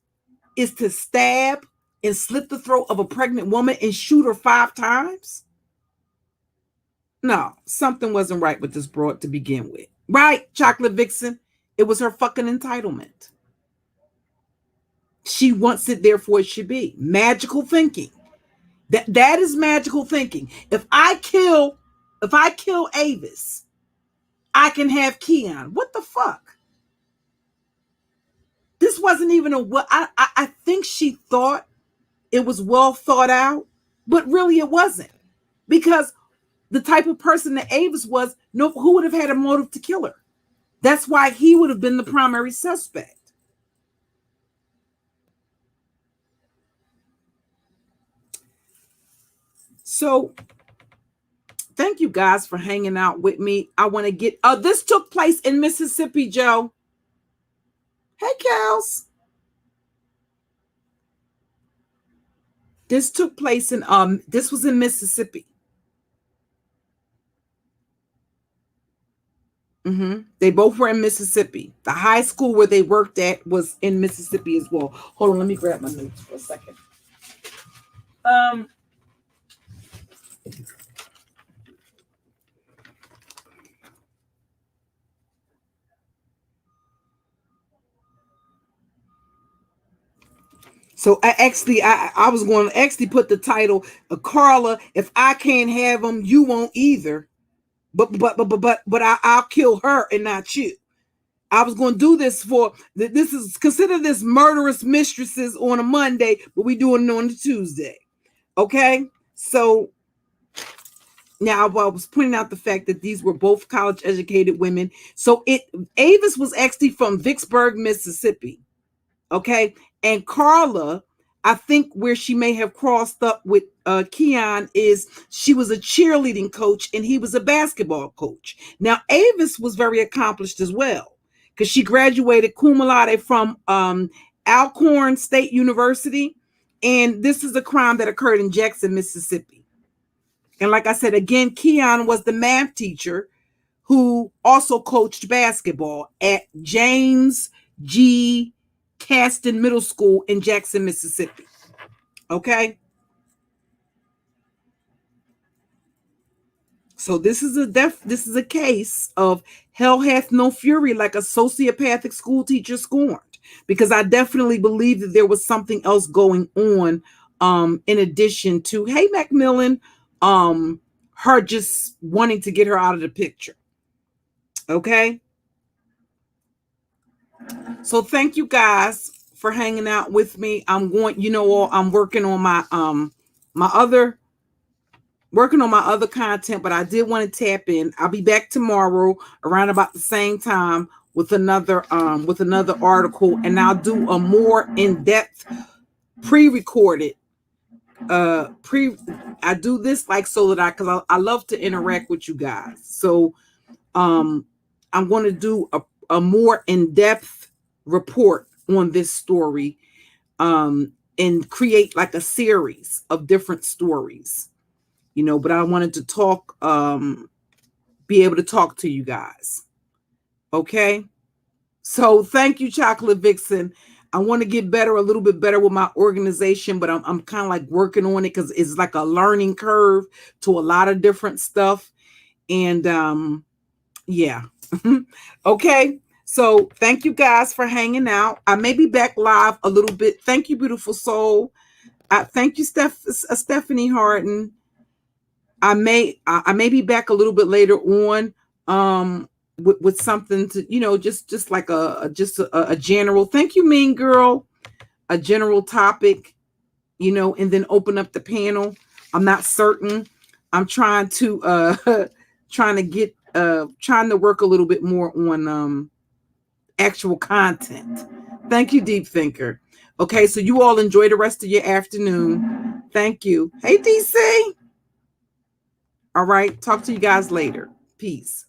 is to stab and slit the throat of a pregnant woman and shoot her 5 times? No, something wasn't right with this broad to begin with. Right, Chocolate Vixen? It was her fucking entitlement. She wants it, therefore it should be. Magical thinking. That is magical thinking. If I kill Avis, I can have Keon. What the fuck? This wasn't even I think she thought it was well thought out, but really it wasn't. Because the type of person that Avis was, who would have had a motive to kill her? That's why he would have been the primary suspect. So thank you guys for hanging out with me. I want to get, this took place in Mississippi, Joe. Hey, Kels. This took place in, this was in Mississippi. They both were in Mississippi. The high school where they worked at was in Mississippi as well. Hold on, let me grab my notes for a second. So I was going to actually put the title of Carla. If I can't have them, you won't either. But I'll kill her and not you. I was going to do this consider this murderous mistresses on a Monday, but we doing it on a Tuesday. Okay. So now I was pointing out the fact that these were both college educated women. So Avis was actually from Vicksburg, Mississippi. Okay. And Carla, I think where she may have crossed up with Keon is she was a cheerleading coach and he was a basketball coach. Now, Avis was very accomplished as well because she graduated cum laude from Alcorn State University. And this is a crime that occurred in Jackson, Mississippi. And like I said, again, Keon was the math teacher who also coached basketball at James G. Caston Middle School in Jackson, Mississippi. Okay. So this is a case of hell hath no fury like a sociopathic school teacher scorned, because I definitely believe that there was something else going on in addition to, hey, Macmillan, her just wanting to get her out of the picture. Okay. So thank you guys for hanging out with me. I'm working on my other content, but I did want to tap in. I'll be back tomorrow around about the same time with another article, and I'll do a more in-depth pre-recorded I do this so that because I love to interact with you guys. So I'm going to do a more in-depth report on this story, and create like a series of different stories, you know, but I wanted to talk, be able to talk to you guys. Okay. So thank you, Chocolate Vixen. I want to get better, a little bit better with my organization, but I'm kind of like working on it because it's like a learning curve to a lot of different stuff. And yeah. Okay. So thank you guys for hanging out. I may be back live a little bit. Thank you, beautiful soul. Thank you, Stephanie Harden. I may be back a little bit later on, with something to, you know, just like a general. Thank you, Mean Girl. A general topic, you know, and then open up the panel. I'm not certain. I'm trying to trying to work a little bit more on actual content. Thank you, Deep Thinker. Okay, so you all enjoy the rest of your afternoon. Thank you. Hey, DC. All right, talk to you guys later. Peace.